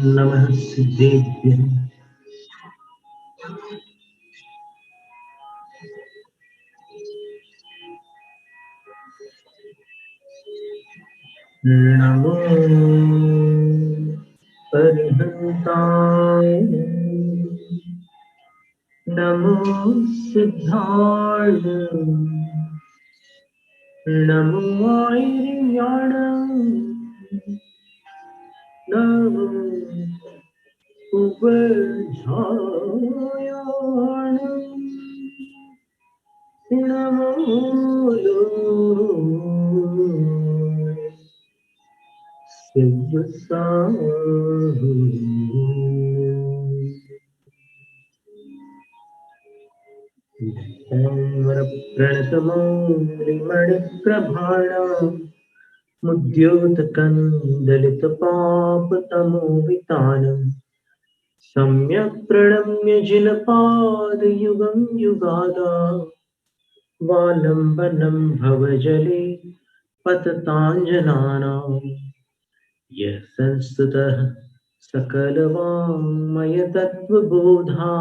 नमः सिद्धेभ्यः। नमो परिहन्ताय नमो सिद्धाय नमो आयर्याण नमो उपझायाण नमो शिवसाहु प्रणतमौलिमणिप्रभाणाम् मुद्योतकन्दलितपापतमोवितानम् सम्यक् प्रणम्य जिनपादयुगं युगादा वालम्बनं भवजले पतताञ्जनानाम् यः संस्तुतः सकलवाङ्मयतत्त्वबोधा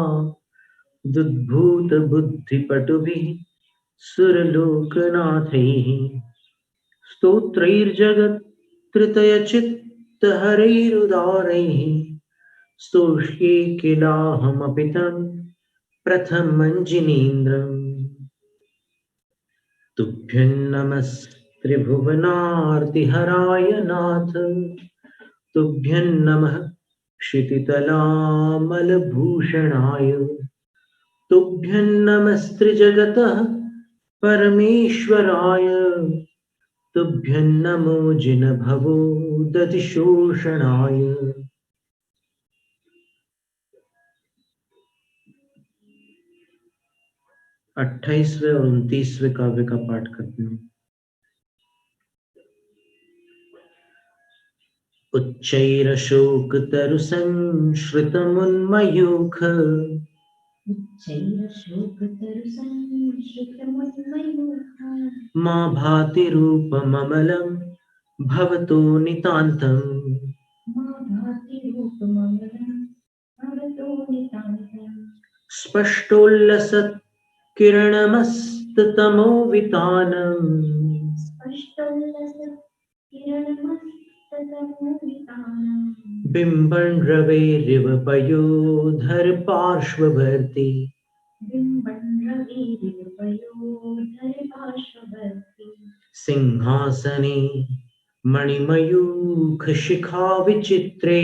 दुद्भूतबुद्धिपटुभिः सुरलोकनाथैः स्तोत्रैर्जगत्कृतयचित्तहरैरुदारैः स्तोष्ये किलाहमपि तं प्रथमञ्जिनीन्द्रम् तुभ्यं नमस्त्रिभुवनार्तिहराय नाथ तुभ्यं नमः क्षितितलामलभूषणाय तुभ्यं नमस्त्रिजगतः परमेश्वराय तुभ्यं नमो जिनभवो दधिशोषणाय। 28वें और 29वें काव्य का पाठ करते हैं। उच्चैरशोकतरुसंश्रितमुन्मयूख मा भाति रूपममलं भवतो नितान्तम् स्पष्टोल्लसत् किरणमस्ततमो वितानम् बिम्बन् रवेरिव पयोधर पार्श्ववर्ती सिंहासने मणिमयूखशिखा विचित्रे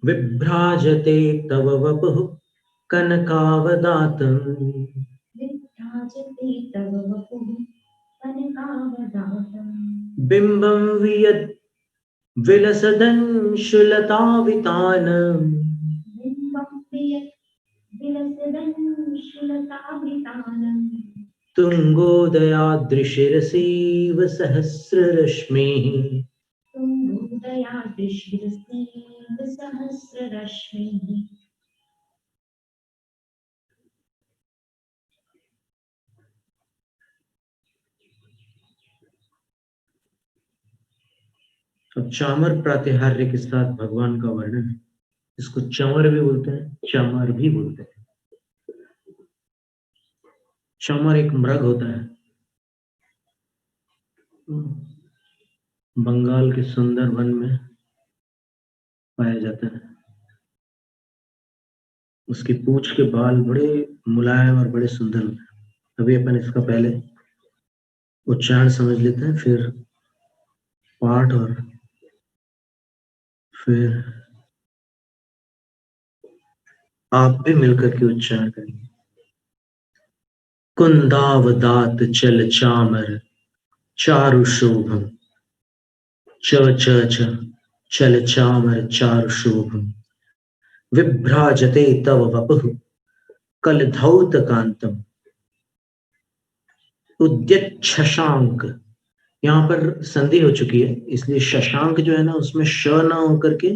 विभ्राजते तव वपुः कनकावदातम् बिम्बं वियद् विलसदंशुलतावितानम् तुङ्गोदयादृशिरसीव सहस्ररश्मिः अब चामर प्रातिहार्य के साथ भगवान का वर्णन है। इसको चंवर भी बोलते हैं, चामर भी बोलते हैं। चामर एक मृग होता है, बंगाल के सुंदर वन में पाया जाता है। उसकी पूंछ के बाल बड़े मुलायम और बड़े सुंदर होते हैं। अभी अपन इसका पहले उच्चारण समझ लेते हैं, फिर पाठ और फिर आप भी मिलकर के उच्चारण करेंगे। कुंदावदात चल चामर चारु शोभम च च च चल चामर चारु शोभम विभ्राजते तव वपुः कलधौत कांतम। उद्यत शशांक, यहाँ पर संधि हो चुकी है, इसलिए शशांक जो है ना उसमें श ना होकर के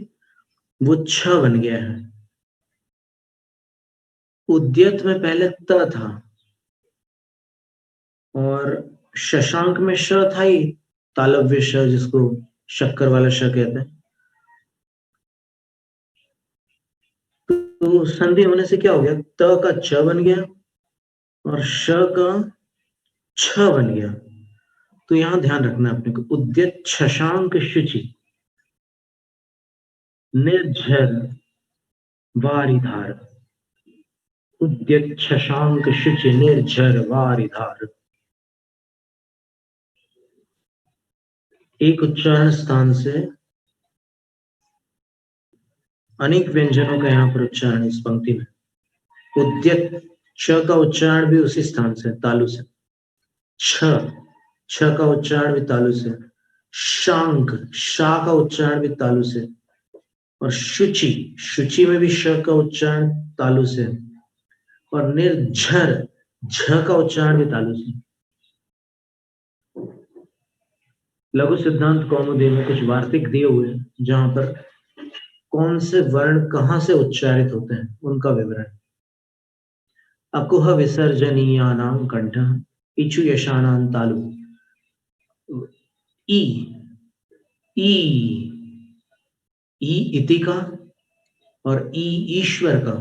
वो छ बन गया है। उद्यत में पहले त था और शशांक में श था ही, तालव्य श जिसको शक्कर वाला श कहते हैं। तो संधि होने से क्या हो गया, त का च बन गया और श का छ बन गया। तो यहां ध्यान रखना अपने को, उद्यत शशांक शुचि निर्झर वारिधार, उद्यत शशांक शुचि निर्झर वारिधार। एक उच्चारण स्थान से अनेक व्यंजनों का यहाँ पर उच्चारण इस पंक्ति में। उद्यत छ का उच्चारण भी उसी स्थान से, तालु से। छ का उच्चारण भी तालु से। शांक, शा का उच्चारण भी तालु से। और शुचि, शुचि में भी श का उच्चारण तालु से। और निर्झर, झ का उच्चारण भी तालु से। लघु सिद्धांत कौमुदी में कुछ वार्तिक दिए हुए हैं जहां पर कौन से वर्ण कहां से उच्चारित होते हैं उनका विवरण। अकुह विसर्जनीयानां कंठः इचु यशानां तालु। ई, ई, ई इति का और ई ईश्वर का,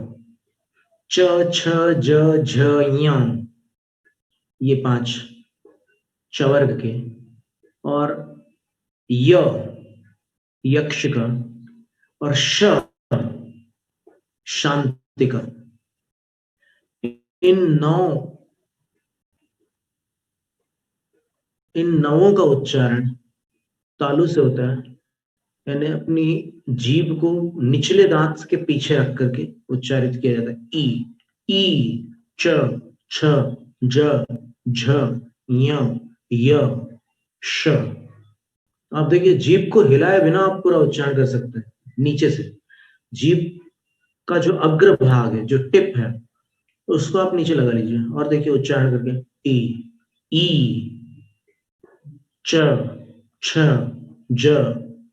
च छ ज झ ञ, ये 5 चवर्ग के। और य यक्ष का और श शांति का। इन नवों का उच्चारण तालु से होता है, यानी अपनी जीभ को निचले दांत के पीछे रख करके उच्चारित किया जाता है। ई, च, छ, ज, झ, ञ, य, श। आप देखिए, जीभ को हिलाए बिना आप पूरा उच्चारण कर सकते हैं। नीचे से जीभ का जो अग्र भाग है, जो टिप है, उसको आप नीचे लगा लीजिए और देखिए उच्चारण करके। ई, च, छ, ज,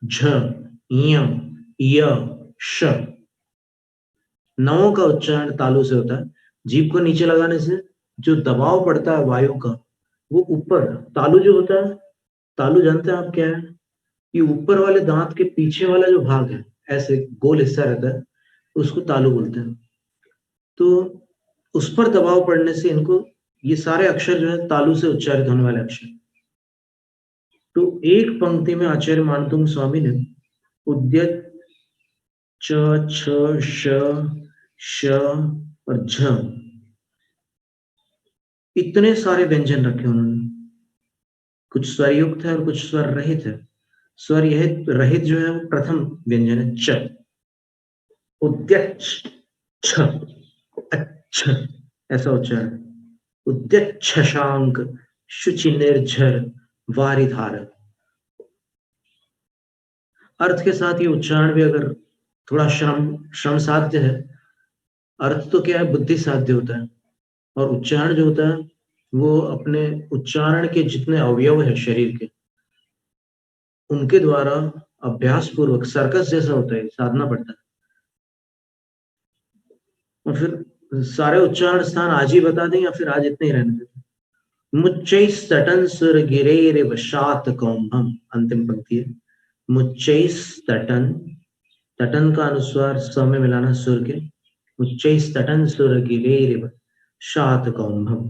झ, ञ, य, श। नवों का उच्चारण तालु से होता है। जीभ को नीचे लगाने से जो दबाव पड़ता है वायु का, वो ऊपर, तालु जो होता है, तालु जानते हैं आप क्या है? ये ऊपर वाले दांत के पीछे वाला जो भाग है, ऐसे गोल हिस्सा रहता है, उसको तालु बोलते हैं। तो उस पर दबाव पड़ने से इनको, ये सारे अक्षर जो है तालु से उच्चारित होने वाले अक्षर। तो एक पंक्ति में आचार्य मानतुंग स्वामी ने उद्यत च, छ, श और झ, इतने सारे व्यंजन रखे उन्होंने। कुछ स्वर युक्त है और कुछ स्वर रहित है। स्वर रहित जो है वो प्रथम व्यंजन है च। उद्यत छ, अच्छा, ऐसा उच्चारण। उद्यत शशांक शुचि निर्झर वारिधार। अर्थ के साथ ये उच्चारण भी अगर थोड़ा श्रम साध्य है, अर्थ तो क्या है, बुद्धि साध्य होता है। और उच्चारण जो होता है वो अपने उच्चारण के जितने अवयव है शरीर के, उनके द्वारा अभ्यास पूर्वक, सर्कस जैसा होता है, साधना पड़ता है। और फिर सारे उच्चारण स्थान आज ही बता दें या फिर आज इतने ही रहने दें। मुच्चैः तटन सुर गिरेरिव शात कौम्भम, अंतिम पंक्ति है। मुच्चैः तटन, तटन का अनुस्वार स में मिलाना सुर के। उच्चैः तटन सुर गिरेरिव शात कौम्भम।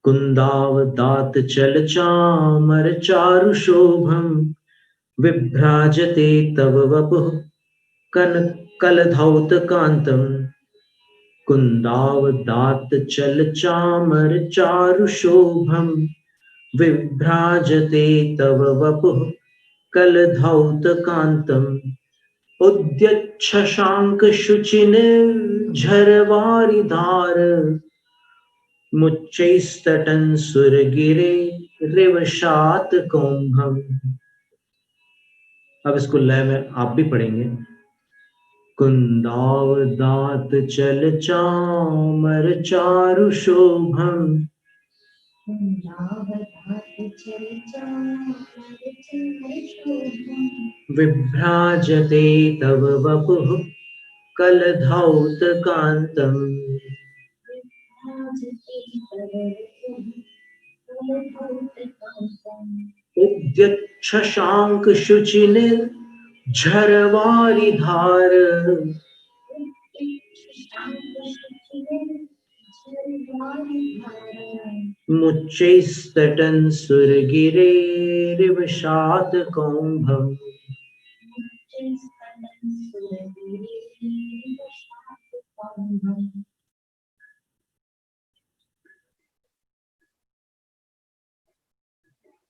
कुन्दावदात चल चामर चारु शोभम विभ्राजते तव वपुः कन कलधौत कांतम। कुन्दावदात चल चामर चारु शोभम विभ्राजते तव वपुः कलधौत कांतम। उद्यत शशांक शुचि निर्झर वारिधार मुच्चैस्तटन सुरगिरे रिवशात कौम्भम। अब इसको लय में आप भी पढ़ेंगे। कुन्दावदात चल चामर चारु शोभम विभ्राजते तव वपुः कलधौत कांतम। विद्युत शशांक शुचिने झरवारी धार, मुच्चैस्तटन सुरगिरेर्विषाद कौम्भम्।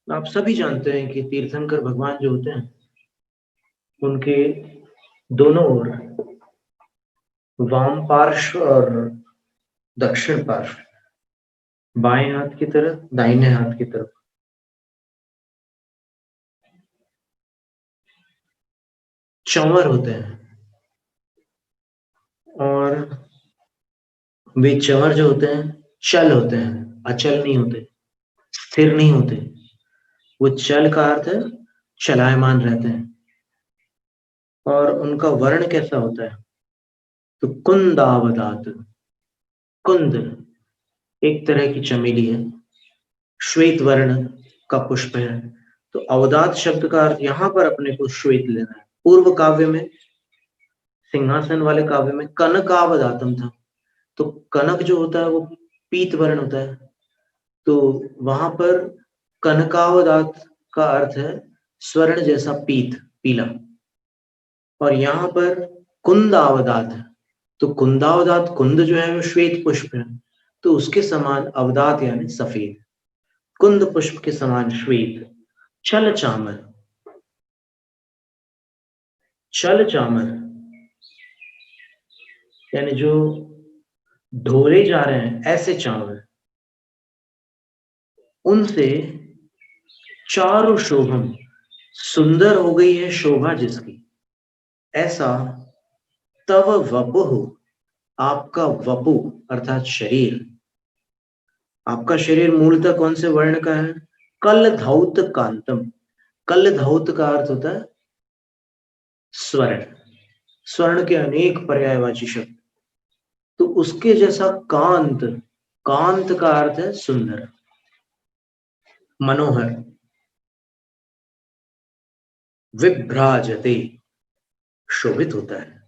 आप सभी जानते हैं कि तीर्थंकर भगवान जो होते हैं उनके दोनों ओर वाम पार्श्व और दक्षिण पार्श्व, बाएं हाथ की तरफ दाहिने हाथ की तरफ चंवर होते हैं, और वे चंवर जो होते हैं चल होते हैं, अचल नहीं होते, स्थिर नहीं होते। वो चल का अर्थ है चलायमान रहते हैं। और उनका वर्ण कैसा होता है? तो कुंदावदात, कुंद एक तरह की चमेली है, श्वेत वर्ण का पुष्प है। तो अवदात शब्द का अर्थ यहाँ पर अपने को श्वेत लेना है। पूर्व काव्य में, सिंहासन वाले काव्य में कनकावदातम था, तो कनक जो होता है वो पीत वर्ण होता है, तो वहां पर कनकावदात का अर्थ है स्वर्ण जैसा पीत, पीला। और यहाँ पर कुंदावदात है, तो कुंदावदात, कुंद जो है वो श्वेत पुष्प है, तो उसके समान अवदात यानी सफेद, कुंद पुष्प के समान श्वेत। छल चामर, छल चामर यानी जो ढोले जा रहे हैं ऐसे चावल, उनसे चारु शोभम, सुंदर हो गई है शोभा जिसकी, ऐसा तव वपुः, आपका वपु अर्थात शरीर, आपका शरीर मूलतः कौन से वर्ण का है? कल धौत कांतम। कल धौत का अर्थ होता है स्वर्ण, स्वर्ण के अनेक पर्यायवाची शब्द, तो उसके जैसा कांत, कांत का अर्थ है सुंदर, मनोहर। विभ्राजते, शोभित होता है।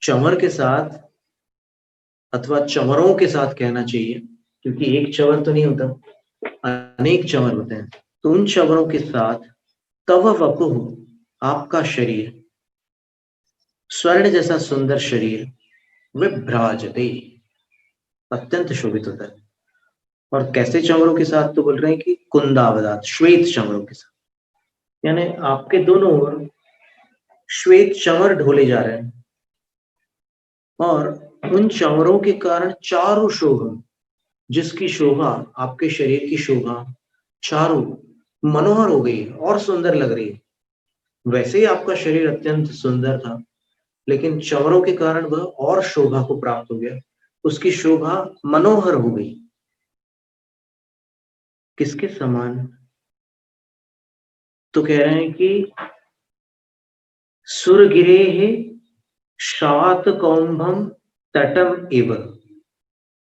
चंवर के साथ अथवा चंवरों के साथ कहना चाहिए, क्योंकि एक चंवर तो नहीं होता, अनेक चंवर होते हैं। तो उन चंवरों के साथ तव वपुः, आपका शरीर, स्वर्ण जैसा सुंदर शरीर, विभ्राजते, अत्यंत शोभित होता है। और कैसे चंवरों के साथ? तो बोल रहे हैं कि कुंदावदात, श्वेत चंवरों के साथ, यानी आपके दोनों ओर श्वेत चंवर ढोले जा रहे हैं, और उन चंवरों के कारण चारु शोभा, जिसकी शोभा, आपके शरीर की शोभा चारु, मनोहर हो गई और सुंदर लग रही है। वैसे ही आपका शरीर अत्यंत सुंदर था, लेकिन चंवरों के कारण वह और शोभा को प्राप्त हो गया, उसकी शोभा मनोहर हो गई। किसके समान? तो कह रहे हैं कि सुरगिरेः शात कौम्भम तटम एव।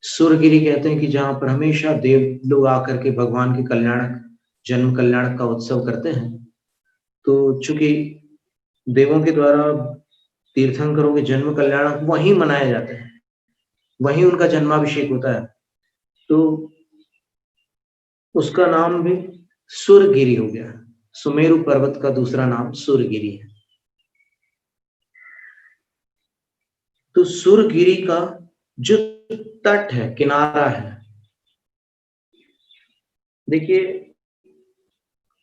सुरगिरी कहते हैं कि जहां पर हमेशा देव लोग आकर के भगवान के कल्याणक, जन्म कल्याणक का उत्सव करते हैं। तो चूंकि देवों के द्वारा तीर्थंकरों के जन्म कल्याणक वहीं मनाए जाते हैं, वहीं उनका जन्माभिषेक होता है, तो उसका नाम भी सुरगिरी हो गया। सुमेरु पर्वत का दूसरा नाम सुरगिरी है। तो सुरगिरी का जो तट है, किनारा है, देखिए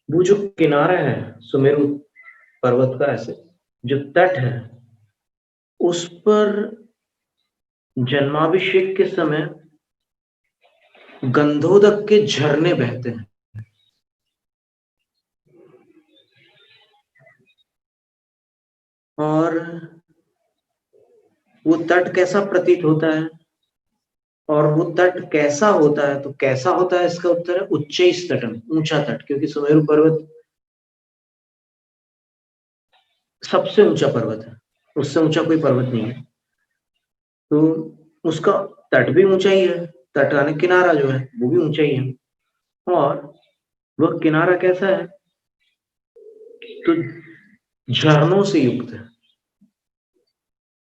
वो जो किनारा है सुमेरु पर्वत का, ऐसे जो तट है, उस पर जन्माभिषेक के समय गंधोदक के झरने बहते हैं। और वो तट कैसा प्रतीत होता है? और वो तट कैसा होता है? तो कैसा होता है इसका उत्तर है उच्चैस तटम, ऊंचा तट, क्योंकि सुमेरु पर्वत सबसे ऊंचा पर्वत है, उससे ऊंचा कोई पर्वत नहीं है, तो उसका तट भी ऊंचा ही है, तट यानी किनारा जो है वो भी ऊंचा ही है। और वह किनारा कैसा है? तो झरनों से युक्त है।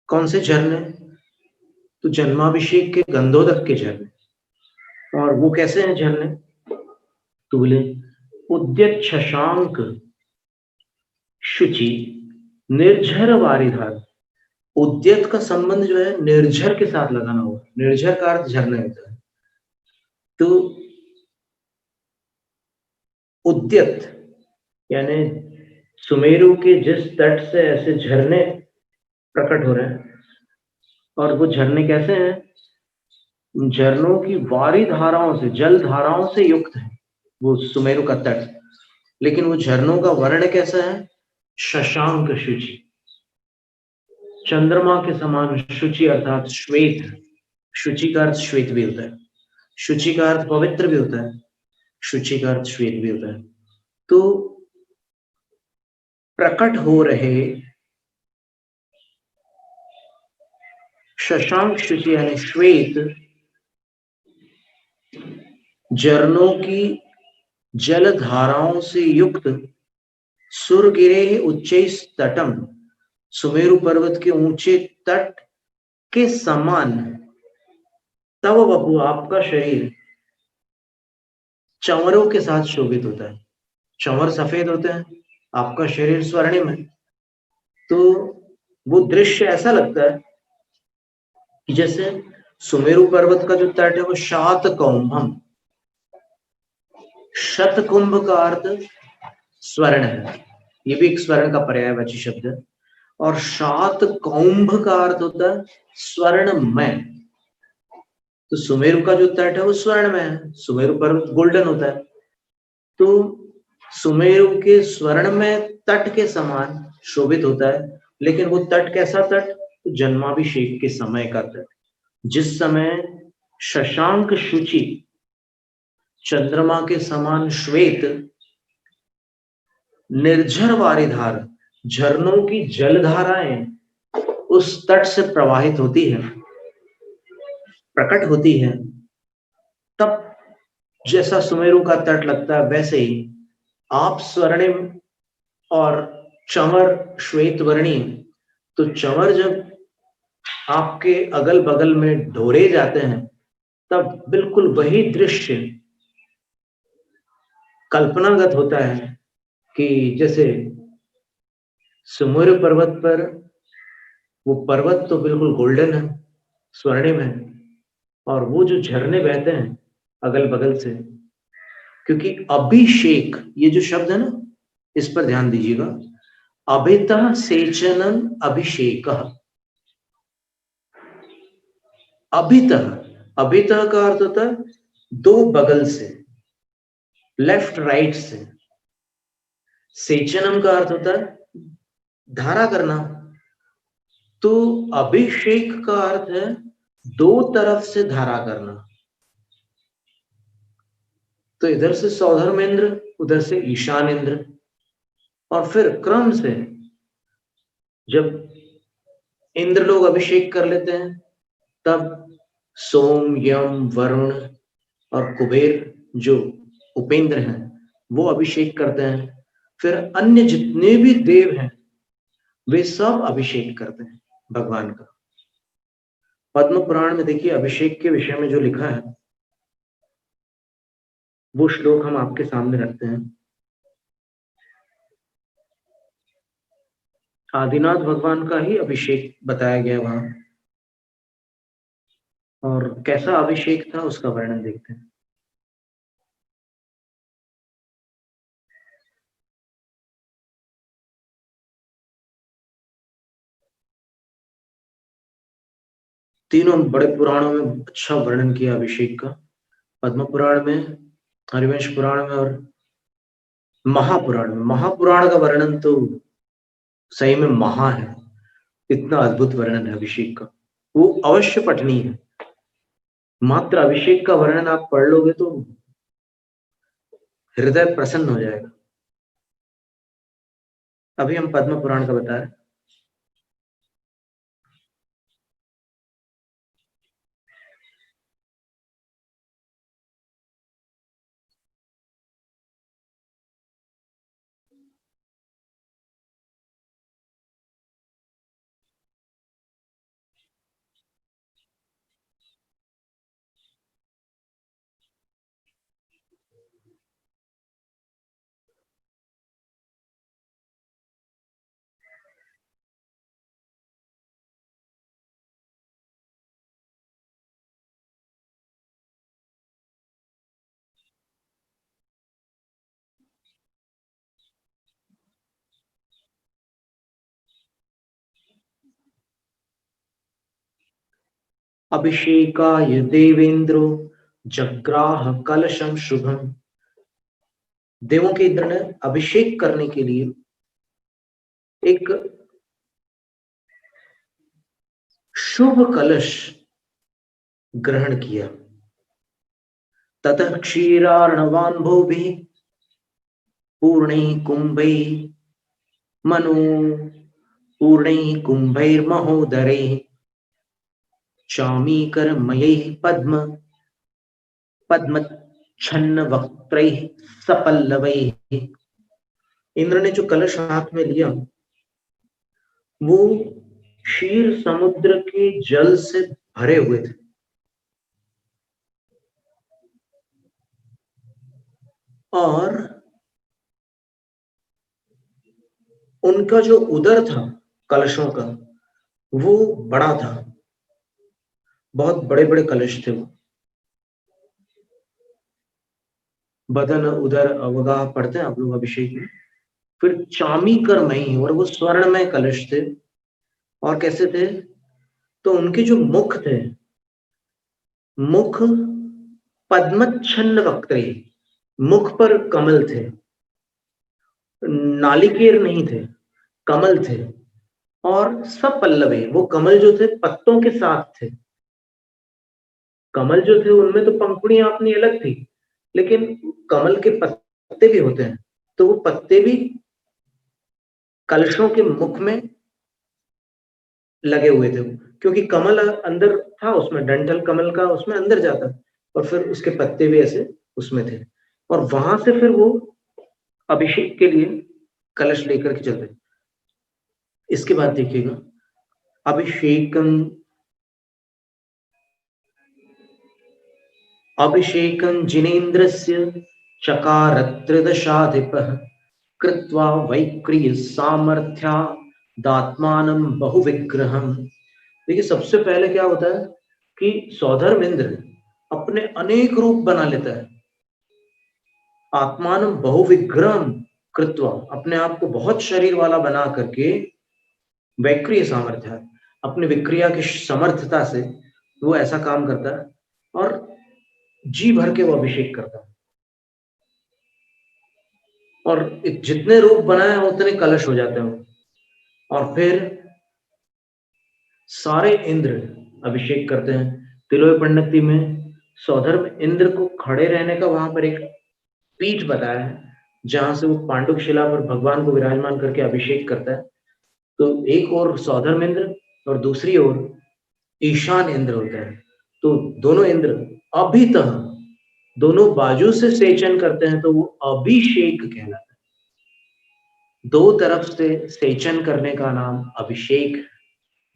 कौन से झरने? तो जन्माभिषेक के गंधोदक के झरने। और वो कैसे हैं झरने? तो बोले उद्यत शशांक शुचि निर्झर वारिधार। उद्यत का संबंध जो है निर्झर के साथ लगाना होगा। निर्झर का अर्थ झरने होता है। तो उद्यत यानी सुमेरु के जिस तट से ऐसे झरने प्रकट हो रहे हैं, और वो झरने कैसे हैं? झरनों की वारी धाराओं से, जल धाराओं से युक्त है वो सुमेरु का तट। लेकिन वो झरनों का वर्ण कैसा है? शशांक शुचि, चंद्रमा के समान शुचि अर्थात श्वेत। शुचि का अर्थ श्वेत भी होता है। शुचि का अर्थ पवित्र भी होता है, शुचि का अर्थ श्वेत भी होता है। तो प्रकट हो रहे शशांक शुचि यानी श्वेत झरनों की जल धाराओं से युक्त सुरगिरे उच्चै तटम, सुमेरु पर्वत के ऊंचे तट के समान। तब बपू आपका शरीर चंवरों के साथ शोभित होता है। चंवर सफेद होते हैं, आपका शरीर स्वर्णिम है। तो वो दृश्य ऐसा लगता है कि जैसे सुमेरु पर्वत का जो तट है वो शात कौम्भम, शतकुंभ का अर्थ स्वर्ण है। ये भी एक स्वर्ण का पर्यायवाची शब्द है। और शात कौंभ का अर्थ होता है स्वर्णमय। तो सुमेरु का जो तट है वो स्वर्ण में है, सुमेरु पर्वत गोल्डन होता है। तो सुमेरु के स्वर्ण में तट के समान शोभित होता है। लेकिन वो तट कैसा तट? तो जन्माभिषेक के समय का तट, जिस समय शशांक शुचि चंद्रमा के समान श्वेत निर्झर वारिधार झरनों की जलधाराएं उस तट से प्रवाहित होती है, प्रकट होती है। तब जैसा सुमेरु का तट लगता है वैसे ही आप स्वर्णिम और चंवर श्वेत वर्णीय। तो चंवर जब आपके अगल बगल में ढोरे जाते हैं तब बिल्कुल वही दृश्य कल्पनागत होता है कि जैसे सुमेरु पर्वत पर वो पर्वत तो बिल्कुल गोल्डन है, स्वर्णिम है, और वो जो झरने बहते हैं अगल बगल से, क्योंकि अभिषेक ये जो शब्द है ना, इस पर ध्यान दीजिएगा। अभितः सेचनम अभिषेक। अभितः, अभितः का अर्थ होता है दो बगल से, लेफ्ट राइट से। सेचनम का अर्थ होता है धारा करना। तो अभिषेक का अर्थ है दो तरफ से धारा करना। तो इधर से सौधर्म इंद्र, उधर से ईशान इंद्र, और फिर क्रम से जब इंद्र लोग अभिषेक कर लेते हैं तब सोम, यम, वरुण और कुबेर जो उपेंद्र हैं वो अभिषेक करते हैं। फिर अन्य जितने भी देव हैं वे सब अभिषेक करते हैं भगवान का। पद्म पुराण में देखिए अभिषेक के विषय में जो लिखा है वो श्लोक हम आपके सामने रखते हैं। आदिनाथ भगवान का ही अभिषेक बताया गया वहां, और कैसा अभिषेक था उसका वर्णन देखते हैं। तीनों बड़े पुराणों में अच्छा वर्णन किया अभिषेक का। पद्म पुराण में, हरिवंश पुराण में और महापुराण में। महापुराण का वर्णन तो सही में महा है, इतना अद्भुत वर्णन है अभिषेक का, वो अवश्य पठनीय है। मात्र अभिषेक का वर्णन आप पढ़ लोगे तो हृदय प्रसन्न हो जाएगा। अभी हम पद्म पुराण का बता रहे हैं। अभिषेकाय देवेंद्रो जग्राह कलशम शुभम। देवों के इंद्र ने अभिषेक करने के लिए एक शुभ कलश ग्रहण किया। ततः क्षीरार्णवान् भूभिः पूर्णैः कुंभैः मनो पूर्णैः कुंभैर्महोदरैः चामीकरमयैः पद्मच्छन्न वक्त्रैः सपल्लवैः। इंद्र ने जो कलश हाथ में लिया वो क्षीर समुद्र के जल से भरे हुए थे। और उनका जो उदर था कलशों का वो बड़ा था, बहुत बड़े बड़े कलश थे वो। बदन उदर अवगाह पढ़ते हैं आप लोग अभिषेक में। फिर चामीकरमयी, और वो स्वर्णमय कलश थे। और कैसे थे? तो उनके जो मुख थे, मुख पद्मच्छन्न वक्त्रे, मुख पर कमल थे, नालिकेर नहीं थे, कमल थे। और सब पल्लवे, वो कमल जो थे पत्तों के साथ थे। कमल जो थे उनमें तो पंखुड़ियां अपनी अलग थी, लेकिन कमल के पत्ते भी होते हैं, तो वो पत्ते भी कलशों के मुख में लगे हुए थे। क्योंकि कमल अंदर था, उसमें डंठल कमल का उसमें अंदर जाता, और फिर उसके पत्ते भी ऐसे उसमें थे। और वहां से फिर वो अभिषेक के लिए कलश लेकर के चलते। इसके बाद देखिएगा, अभिषेकं जिनेन्द्रस्य चकार त्रिदशाधिपः कृत्वा वैक्रिय सामर्थ्या दात्मानं बहुविग्रहम्। देखिए सबसे पहले क्या होता है कि सौधर्म इंद्र अपने अनेक रूप बना लेता है। आत्मानं बहुविग्रहम् कृत्वा, अपने आप को बहुत शरीर वाला बना करके, वैक्रिय सामर्थ्य, अपने विक्रिया की समर्थता से वो ऐसा काम करता है और जी भर के वो अभिषेक करता है। और जितने रूप बनाए उतने कलश हो जाते हैं। और फिर सारे इंद्र अभिषेक करते हैं। तिलोय पंडिती में सौधर्म इंद्र को खड़े रहने का वहां पर एक पीठ बताया है, जहां से वो पांडुक शिला पर भगवान को विराजमान करके अभिषेक करता है। तो एक और सौधर्म इंद्र और दूसरी ओर ईशान इंद्र होता है। तो दोनों इंद्र अभितः, दोनों बाजू से सेचन करते हैं, तो वो अभिषेक कहलाता है। दो तरफ से सेचन करने का नाम अभिषेक,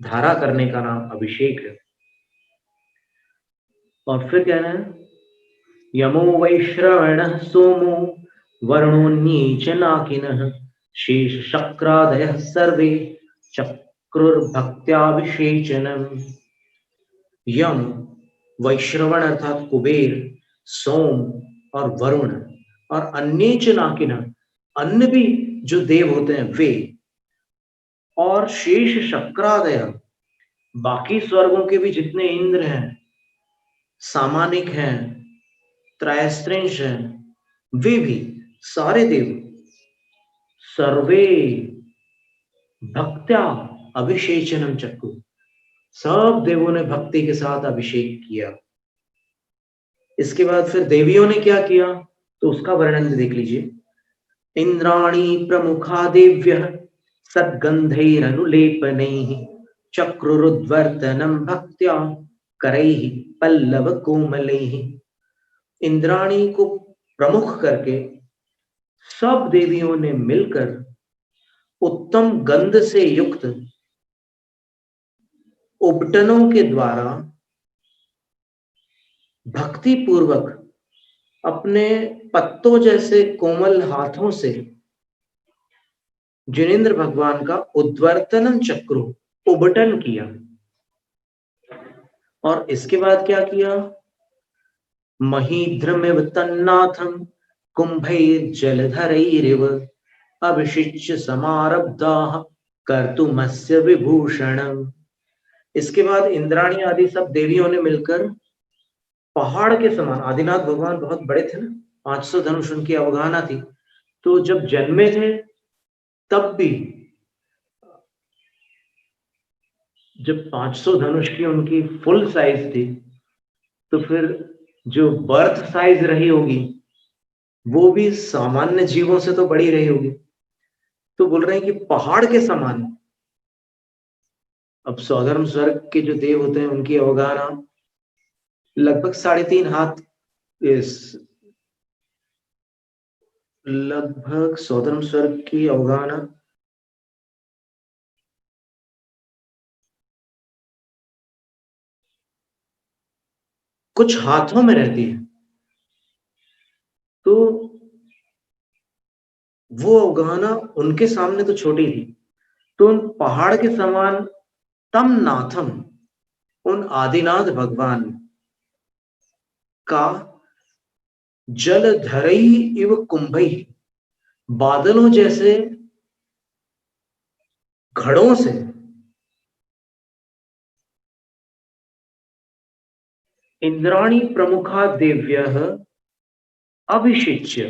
धारा करने का नाम अभिषेक है। और फिर कहना है, यमो वैश्रवणः सोमो वरुणोऽन्ये च नाकिनः शेष शक्रादयः सर्वे चक्रुर्भक्त्याभिषेचनम्। यम, वैश्रवण अर्थात कुबेर, सोम और वरुण, और अन्य च नाकिनः, अन्य भी जो देव होते हैं वे, और शेष शक्रादय, बाकी स्वर्गों के भी जितने इंद्र हैं, सामानिक हैं, त्रयस्त्रिंश हैं, वे भी सारे देव सर्वे भक्त्या अभिषेचनम चक्कु, सब देवों ने भक्ति के साथ अभिषेक किया। इसके बाद फिर देवियों ने क्या किया, तो उसका वर्णन देख लीजिए। इंद्राणी प्रमुखा देव्यः सद्गंधैरनुलेपनैः चक्रुरुद्वर्तनं भक्त्या करैः पल्लव कोमलैः। इंद्राणी को प्रमुख करके सब देवियों ने मिलकर उत्तम गंध से युक्त उपटनों के द्वारा भक्ति पूर्वक अपने पत्तों जैसे कोमल हाथों से जिनेन्द्र भगवान का उद्वर्तनम चक्र, उबटन किया। और इसके बाद क्या किया, महीध्रमिव तन्नाथं कुंभैर्जलधरैरिव अभिषिच्य समारब्धाः कर्तुमस्य विभूषणम्। इसके बाद इंद्राणी आदि सब देवियों ने मिलकर पहाड़ के समान, आदिनाथ भगवान बहुत बड़े थे ना, 500 धनुष उनकी अवगाहना थी, तो जब जन्मे थे तब भी जब 500 धनुष की उनकी फुल साइज थी, तो फिर जो बर्थ साइज रही होगी वो भी सामान्य जीवों से तो बड़ी रही होगी। तो बोल रहे हैं कि पहाड़ के समान। अब सौधर्म स्वर्ग के जो देव होते हैं उनकी अवगाहना लगभग 3.5 हाथ, इस लगभग सौधर्म स्वर्ग की अवगाहना कुछ हाथों में रहती है, तो वो अवगाहना उनके सामने तो छोटी थी। तो उन पहाड़ के समान तम नाथम, उन आदिनाथ भगवान का जल धरई इव कुंभई, बादलों जैसे घड़ों से इंद्राणी प्रमुखा देव्य अभिषिच्य,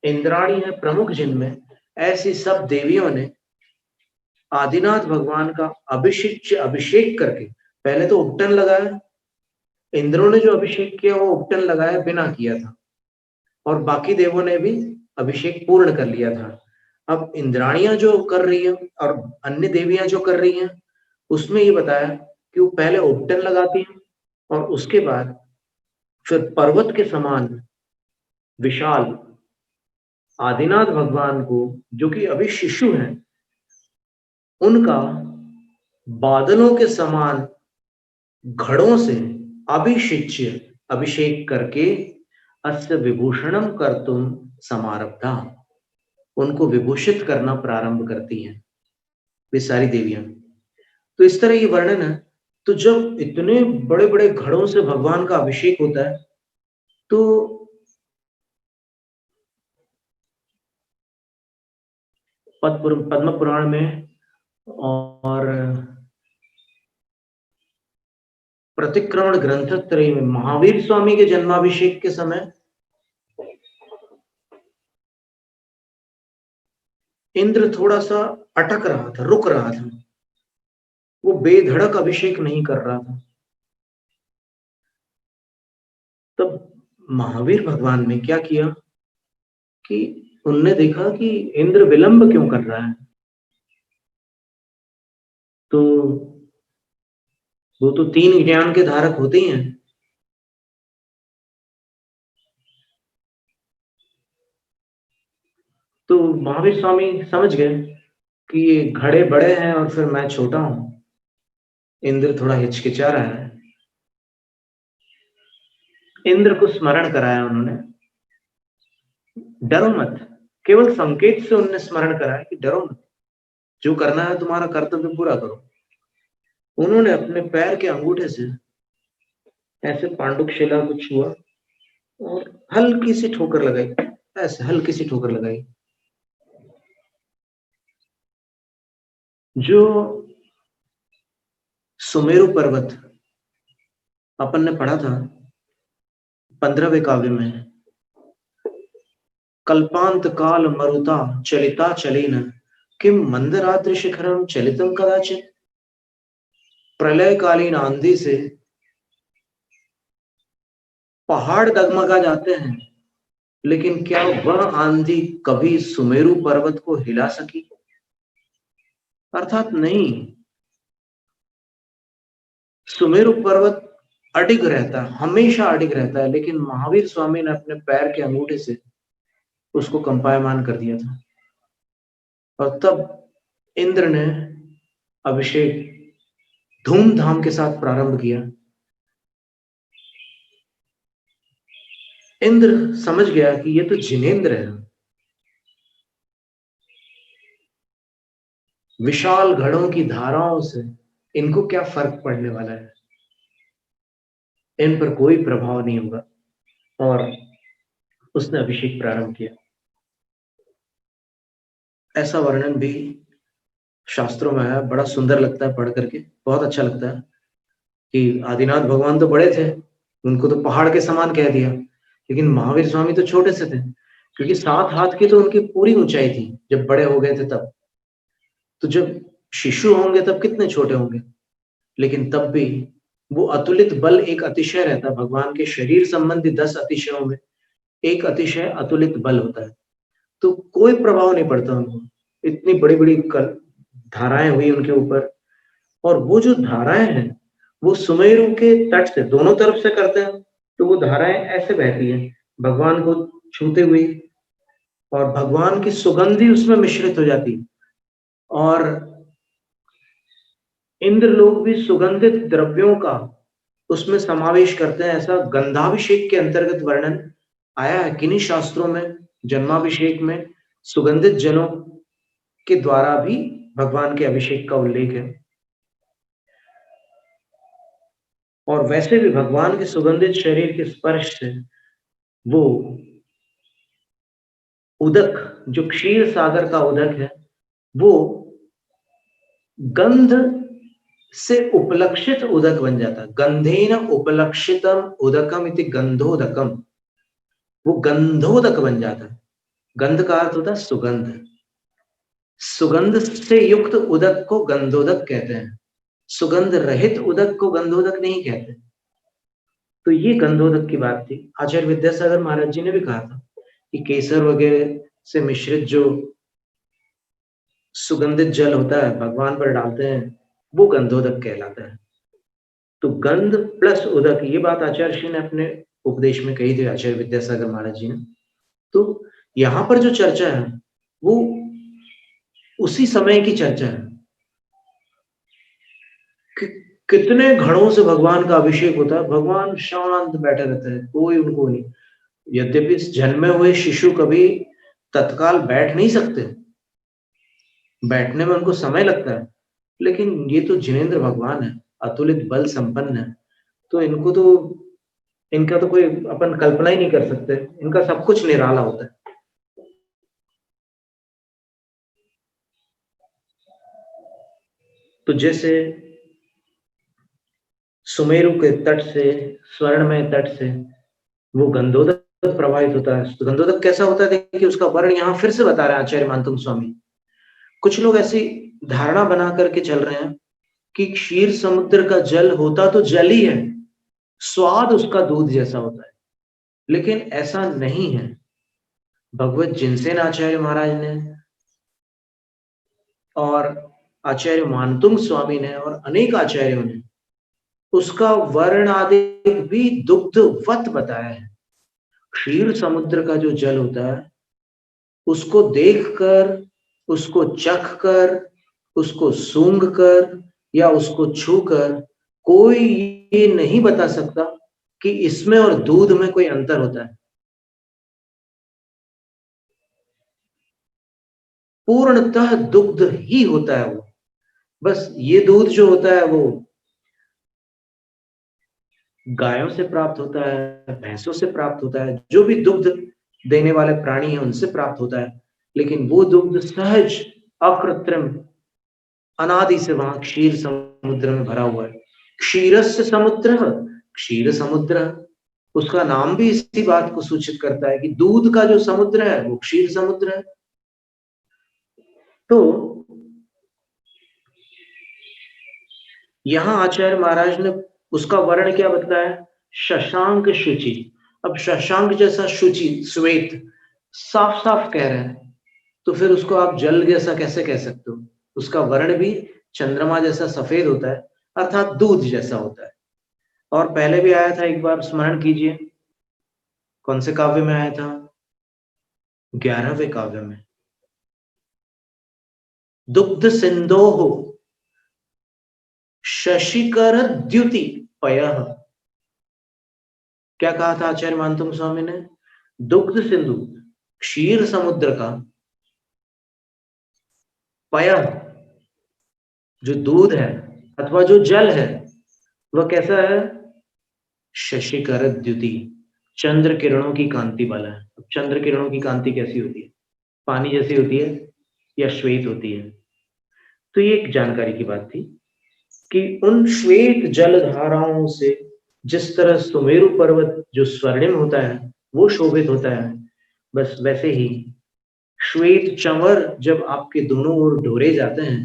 इंद्राणी है प्रमुख जिनमें, ऐसी सब देवियों ने आदिनाथ भगवान का अभिषिच्य, अभिषेक करके, पहले तो उपटन लगाया, इंद्रों ने जो अभिषेक किया वो उपटन लगाया बिना किया था, और बाकी देवों ने भी अभिषेक पूर्ण कर लिया था। अब इंद्राणियां जो कर रही है और अन्य देवियां जो कर रही हैं, उसमें ये बताया कि वो पहले उपटन लगाती हैं और उसके बाद फिर पर्वत के समान विशाल आदिनाथ भगवान को, जो कि अभी शिशु हैं, उनका बादलों के समान घड़ों से अभिषिच्य, अभिषेक करके अस्य विभूषणम कर्तुम समारब्धा, उनको विभूषित करना प्रारंभ करती हैं वे सारी देवियां। तो इस तरह ये वर्णन है। तो जब इतने बड़े बड़े घड़ों से भगवान का अभिषेक होता है, तो पद्म पुराण में और प्रतिक्रमण ग्रंथत्रय में महावीर स्वामी के जन्माभिषेक के समय इंद्र थोड़ा सा अटक रहा था, रुक रहा था, वो बेधड़क अभिषेक नहीं कर रहा था। तब महावीर भगवान ने क्या किया कि उनने देखा कि इंद्र विलंब क्यों कर रहा है, तो वो तो 3 ज्ञान के धारक होते ही हैं। तो महावीर स्वामी समझ गए कि ये घड़े बड़े हैं और फिर मैं छोटा हूं, इंद्र थोड़ा हिचकिचा रहा है। इंद्र को स्मरण कराया उन्होंने, डरो मत, केवल संकेत से उन्होंने स्मरण कराया कि डरो मत, जो करना है तुम्हारा कर्तव्य पूरा करो। उन्होंने अपने पैर के अंगूठे से ऐसे पांडुक शिला को छुआ और हल्की सी ठोकर लगाई, ऐसे हल्की सी ठोकर लगाई। जो सुमेरु पर्वत अपन ने पढ़ा था 15वें काव्य में, कल्पांत काल मरुता चलिता चलेन किम मंदरात्रि शिखरम चलितम कदाचित, प्रलयकालीन आंधी से पहाड़ डगमगा जाते हैं, लेकिन क्या वह आंधी कभी सुमेरु पर्वत को हिला सकी? अर्थात नहीं, सुमेरु पर्वत अडिग रहता है, हमेशा अडिग रहता है, लेकिन महावीर स्वामी ने अपने पैर के अंगूठे से उसको कंपायमान कर दिया था। और तब इंद्र ने अभिषेक धूमधाम के साथ प्रारंभ किया। इंद्र समझ गया कि ये तो जिनेंद्र है, विशाल घड़ों की धाराओं से इनको क्या फर्क पड़ने वाला है, इन पर कोई प्रभाव नहीं होगा, और उसने अभिषेक प्रारंभ किया। ऐसा वर्णन भी शास्त्रों में है, बड़ा सुंदर लगता है पढ़ करके, बहुत अच्छा लगता है। कि आदिनाथ भगवान तो बड़े थे, उनको तो पहाड़ के समान कह दिया, लेकिन महावीर स्वामी तो छोटे से थे, क्योंकि 7 हाथ की तो उनकी पूरी ऊंचाई थी जब बड़े हो गए थे तब। तो जब शिशु होंगे तब कितने छोटे होंगे, लेकिन तब भी वो अतुलित बल एक अतिशय रहता। भगवान के शरीर संबंधी 10 अतिशयों में एक अतिशय अतुलित बल होता है, तो कोई प्रभाव नहीं पड़ता उनको। इतनी बड़ी बड़ी धाराएं हुई उनके ऊपर, और वो जो धाराएं हैं वो सुमेरु के तट से दोनों तरफ से करते हैं, तो वो धाराएं ऐसे बहती हैं भगवान को छूते हुए, और भगवान की सुगंधी उसमें मिश्रित हो जाती है। और इंद्र लोग भी सुगंधित द्रव्यों का उसमें समावेश करते हैं। ऐसा गंधाभिषेक के अंतर्गत वर्णन आया है किन्हीं शास्त्रों में। जन्माभिषेक में सुगंधित जलों के द्वारा भी भगवान के अभिषेक का उल्लेख है। और वैसे भी भगवान के सुगंधित शरीर के स्पर्श से वो उदक, जो क्षीर सागर का उदक है, वो गंध से उपलक्षित उदक बन जाता है। गंधेन उपलक्षितम उदकम इति गंधोदकम, वो गंधोदक बन जाता है। गंध का अर्थ होता है सुगंध। सुगंध से युक्त उदक को गंधोदक कहते हैं, सुगंध रहित उदक को गंधोदक नहीं कहते। तो ये गंधोदक की बात थी। आचार्य विद्यासागर महाराज जी ने भी कहा था कि केसर वगैरह से मिश्रित जो सुगंधित जल होता है भगवान पर डालते हैं, वो गंधोदक कहलाता है। तो गंध प्लस उदक, ये बात आचार्य श्री ने अपने उपदेश में कही थी, आचार्य विद्यासागर महाराज जी ने। तो यहाँ पर जो चर्चा है वो उसी समय की चर्चा है कि कितने घड़ों से भगवान का अभिषेक होता है। भगवान शांत बैठे रहते हैं, कोई उनको नहीं। यद्यपि जन्मे हुए शिशु कभी तत्काल बैठ नहीं सकते, बैठने में उनको समय लगता है, लेकिन ये तो जिनेंद्र भगवान है, अतुलित बल संपन्न है, तो इनका तो कोई अपन कल्पना ही नहीं कर सकते। इनका सब कुछ निराला होता है। तो जैसे सुमेरु के तट से, स्वर्णमय तट से वो गंधोदक प्रवाहित होता है। तो गंधोदक कैसा होता है, देखिए उसका वर्ण यहाँ फिर से बता रहे हैं आचार्य मानतुंग स्वामी। कुछ लोग ऐसी धारणा बना करके चल रहे हैं कि क्षीर समुद्र का जल होता तो जल ही है, स्वाद उसका दूध जैसा होता है, लेकिन ऐसा नहीं है। भगवत जिनसेन आचार्य महाराज ने और आचार्य मानतुंग स्वामी ने और अनेक आचार्यों ने उसका वर्ण आदि भी दुग्धवत बताया है। क्षीर समुद्र का जो जल होता है उसको देखकर, उसको चख कर, उसको सूंघ कर या उसको छू कर कोई ये नहीं बता सकता कि इसमें और दूध में कोई अंतर होता है। पूर्णतः दुग्ध ही होता है वो। बस ये दूध जो होता है वो गायों से प्राप्त होता है, भैंसों से प्राप्त होता है, जो भी दुग्ध देने वाले प्राणी हैं उनसे प्राप्त होता है, लेकिन वो दुग्ध सहज, अकृत्रिम, अनादि से वहां क्षीर समुद्र में भरा हुआ है। क्षीरस्य समुद्र, क्षीर समुद्र, उसका नाम भी इसी बात को सूचित करता है कि दूध का जो समुद्र है वो क्षीर समुद्र है। तो यहां आचार्य महाराज ने उसका वर्ण क्या बताया, शशांक शुचि। अब शशांक जैसा शुचि, श्वेत, साफ साफ कह रहे हैं, तो फिर उसको आप जल जैसा कैसे कह सकते हो। उसका वर्ण भी चंद्रमा जैसा सफेद होता है, अर्थात दूध जैसा होता है। और पहले भी आया था, एक बार स्मरण कीजिए, कौन से काव्य में आया था, 11वें काव्य में, दुग्ध सिंधोः शशिकर द्युति पयः। क्या कहा था आचार्य मानतुंग स्वामी ने, दुग्ध सिंधु, क्षीर समुद्र का पयः, जो दूध है अथवा जो जल है वह कैसा है, शशिकर द्युति, चंद्र किरणों की कांति वाला है। अब चंद्र किरणों की कांति कैसी होती है, पानी जैसी होती है या श्वेत होती है। तो ये एक जानकारी की बात थी। कि उन श्वेत जलधाराओं से जिस तरह सुमेरु पर्वत जो स्वर्णिम होता है वो शोभित होता है, बस वैसे ही श्वेत चंवर जब आपके दोनों ओर डोरे जाते हैं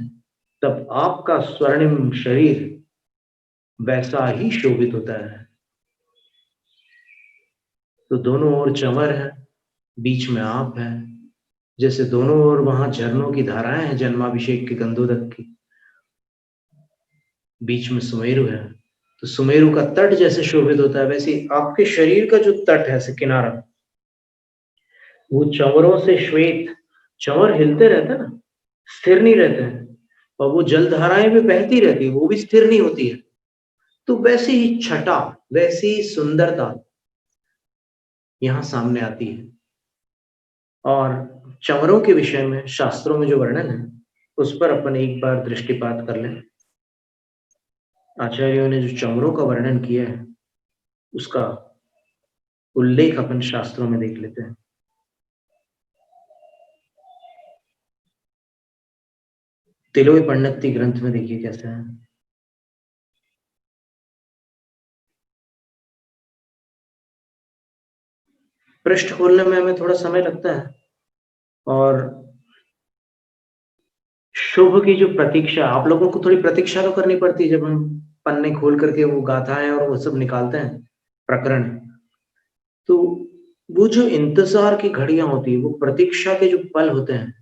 तब आपका स्वर्णिम शरीर वैसा ही शोभित होता है। तो दोनों ओर चंवर है, बीच में आप है, जैसे दोनों ओर वहां झरनों की धाराएं हैं जन्माभिषेक के गंधोदक की, बीच में सुमेरु है। तो सुमेरु का तट जैसे शोभित होता है वैसे आपके शरीर का जो तट है, से किनारा, वो चंवरों से श्वेत, चंवर हिलते रहते हैं ना, स्थिर नहीं रहते हैं, और वो जलधाराएं भी बहती रहती है, वो भी स्थिर नहीं होती है। तो वैसे ही छटा, वैसी ही सुंदरता यहां सामने आती है। और चंवरों के विषय में शास्त्रों में जो वर्णन है उस पर अपन एक बार दृष्टिपात कर लें। आचार्यों ने जो चंवरों का वर्णन किया है उसका उल्लेख अपन शास्त्रों में देख लेते हैं। तिलोई पंडित ग्रंथ में देखिए कैसे है। पृष्ठ खोलने में हमें थोड़ा समय लगता है, और शुभ की जो प्रतीक्षा, आप लोगों को थोड़ी प्रतीक्षा तो करनी पड़ती है जब हम पन्ने खोल करके वो गाथाएं और वो सब निकालते हैं, प्रकरण। तो वो जो इंतजार की घड़ियां होती है, वो प्रतीक्षा के जो पल होते हैं,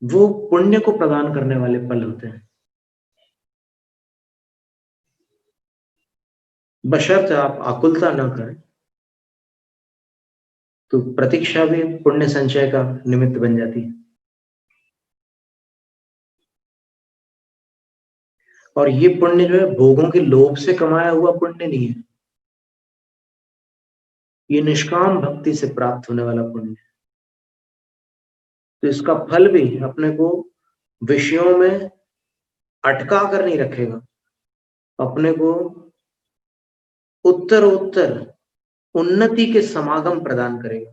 वो पुण्य को प्रदान करने वाले पल होते हैं, बशर्ते आप आकुलता न करें। तो प्रतीक्षा भी पुण्य संचय का निमित्त बन जाती है। और ये पुण्य जो है भोगों के लोभ से कमाया हुआ पुण्य नहीं है, ये निष्काम भक्ति से प्राप्त होने वाला पुण्य है। तो इसका फल भी अपने को विषयों में अटका कर नहीं रखेगा, अपने को उत्तर उत्तर उन्नति के समागम प्रदान करेगा।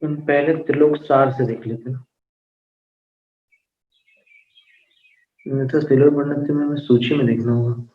हम पहले त्रिलोक सार से देख लेते हैं। नहीं तो त्रिलोक पंडित से मैं सूची में देखना होगा।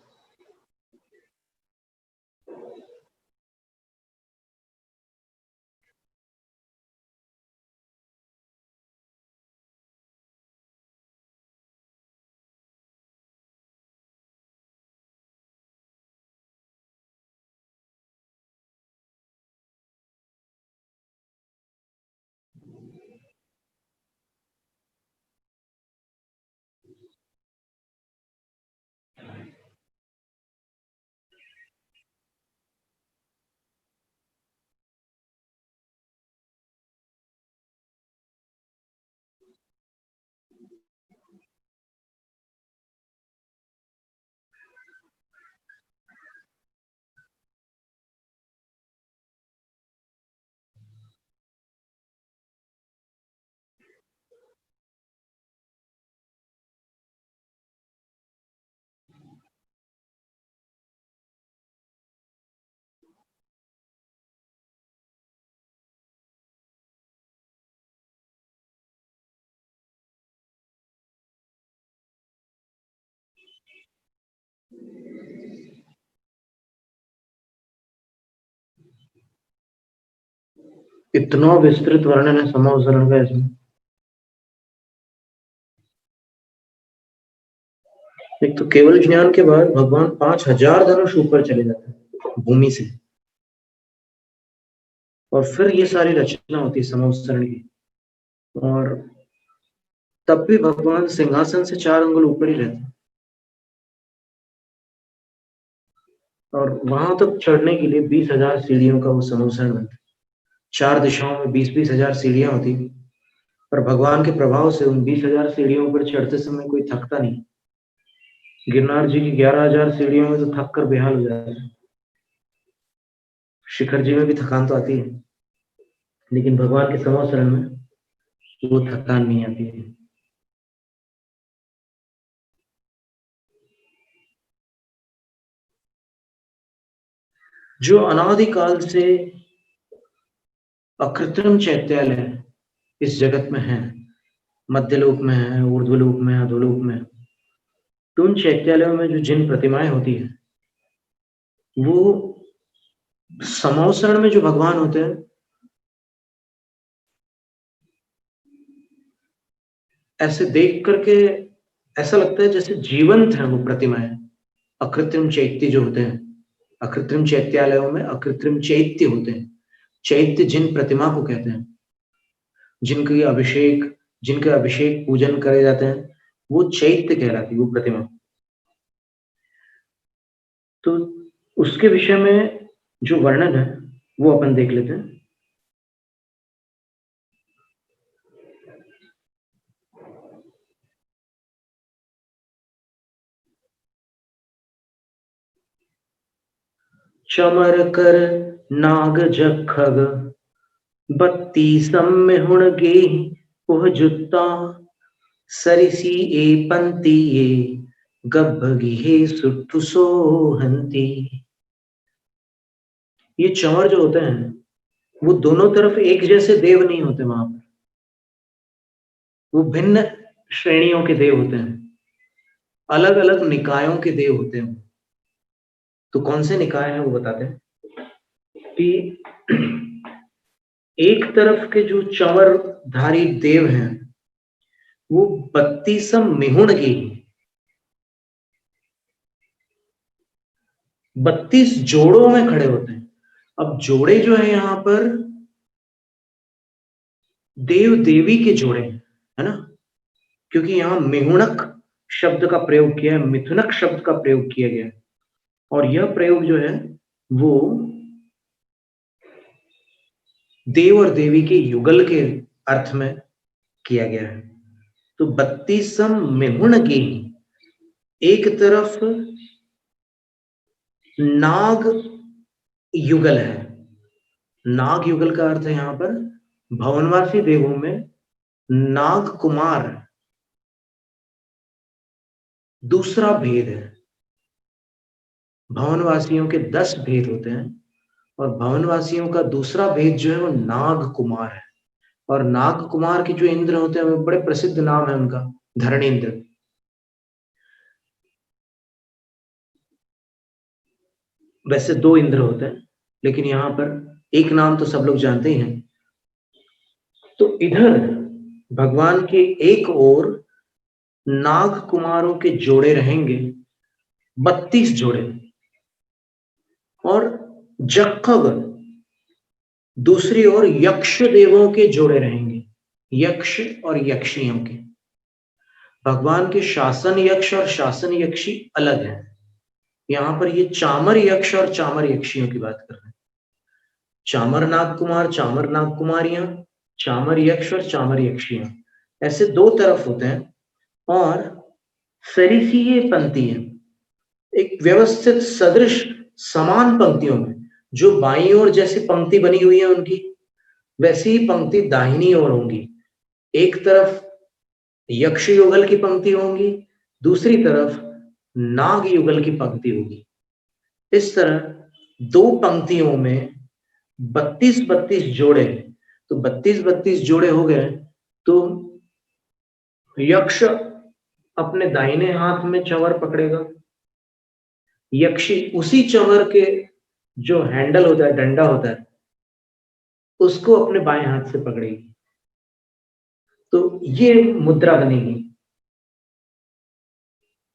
इतना विस्तृत वर्णन है समावसरण का इसमें। एक तो केवल ज्ञान के बाद भगवान 5,000 धनुष ऊपर चले जाते हैं भूमि से, और फिर ये सारी रचना होती है समावसरण की। और तब भी भगवान सिंहासन से 4 अंगुल ऊपर ही रहते हैं। और वहां तक चढ़ने के लिए 20,000 सीढ़ियों का वो समूसरण बनता। 4 दिशाओं में 20,000 सीढ़ियां होती, पर भगवान के प्रभाव से उन 20,000 सीढ़ियों पर चढ़ते समय कोई थकता नहीं। गिरनार जी की 11,000 सीढ़ियों में तो थक कर बेहाल हो जाता है। शिखर जी में भी थकान तो आती है, लेकिन भगवान के समूसरण में वो थकान नहीं आती है। जो अनादिकाल से अकृत्रिम चैत्यालय इस जगत में है, मध्यलोक में है, ऊर्ध्वलोक में, अधोलोक में, तो उन चैत्यालयों में जो जिन प्रतिमाएं होती है, वो समवसरण में जो भगवान होते हैं, ऐसे देख करके ऐसा लगता है जैसे जीवंत है वो प्रतिमाएं। अकृत्रिम चैत्य जो होते हैं, अकृत्रिम चैत्यालयों में अकृत्रिम चैत्य होते हैं। चैत्य जिन प्रतिमा को कहते हैं, जिनके अभिषेक पूजन करे जाते हैं, वो चैत्य कहलाती है वो प्रतिमा। तो उसके विषय में जो वर्णन है वो अपन देख लेते हैं। चमर कर नाग जखग बत्ती सम्य हुण गे ओह जुत्ता सरिसी ए पंती ए गब्भगी हे सुट्ठु सोहंती। ये चंवर जो होते हैं वो दोनों तरफ एक जैसे देव नहीं होते, वहां पर वो भिन्न श्रेणियों के देव होते हैं, अलग अलग निकायों के देव होते हैं। तो कौन से निकाय हैं वो बताते हैं कि एक तरफ के जो चंवरधारी देव हैं वो 32 मिहुण के 32 जोड़ों में खड़े होते हैं। अब जोड़े जो है यहाँ पर देव देवी के जोड़े हैं, है ना, क्योंकि यहाँ मिहुणक शब्द का प्रयोग किया है, मिथुनक शब्द का प्रयोग किया गया है, और यह प्रयोग जो है वो देव और देवी के युगल के अर्थ में किया गया है। तो 32 मिहुण की एक तरफ नाग युगल है। नाग युगल का अर्थ है यहाँ पर भवनवासी देवों में नाग कुमार दूसरा भेद है। भवनवासियों के 10 भेद होते हैं और भवनवासियों का दूसरा भेद जो है वो नाग कुमार है। और नाग कुमार के जो इंद्र होते हैं वो बड़े प्रसिद्ध नाम है उनका, धरणेन्द्र। वैसे 2 इंद्र होते हैं, लेकिन यहाँ पर एक नाम तो सब लोग जानते ही हैं। तो इधर भगवान के एक ओर नाग कुमारों के जोड़े रहेंगे, 32 जोड़े, और जखग दूसरी ओर यक्ष देवों के जोड़े रहेंगे, यक्ष और यक्षियों के। भगवान के शासन यक्ष और शासन यक्षी अलग है। यहाँ पर ये चामर यक्ष और चामर यक्षियों की बात कर रहे हैं। चामर नाग कुमार, चामर नाग कुमारियां, चामर यक्ष और चामर यक्षियां, ऐसे 2 तरफ होते हैं। और सरिसीय पंक्तियां एक व्यवस्थित सदृश समान पंक्तियों में, जो बाईं ओर जैसी पंक्ति बनी हुई है उनकी, वैसी ही पंक्ति दाहिनी ओर होंगी। एक तरफ यक्ष युगल की पंक्ति होंगी, दूसरी तरफ नाग युगल की पंक्ति होगी। इस तरह 2 पंक्तियों में 32-32 जोड़े, तो 32-32 जोड़े हो गए। तो यक्ष अपने दाहिने हाथ में चंवर पकड़ेगा, यक्षी उसी चंवर के जो हैंडल होता है, डंडा होता है, उसको अपने बाएं हाथ से पकड़ेगी। तो ये मुद्रा बनेगी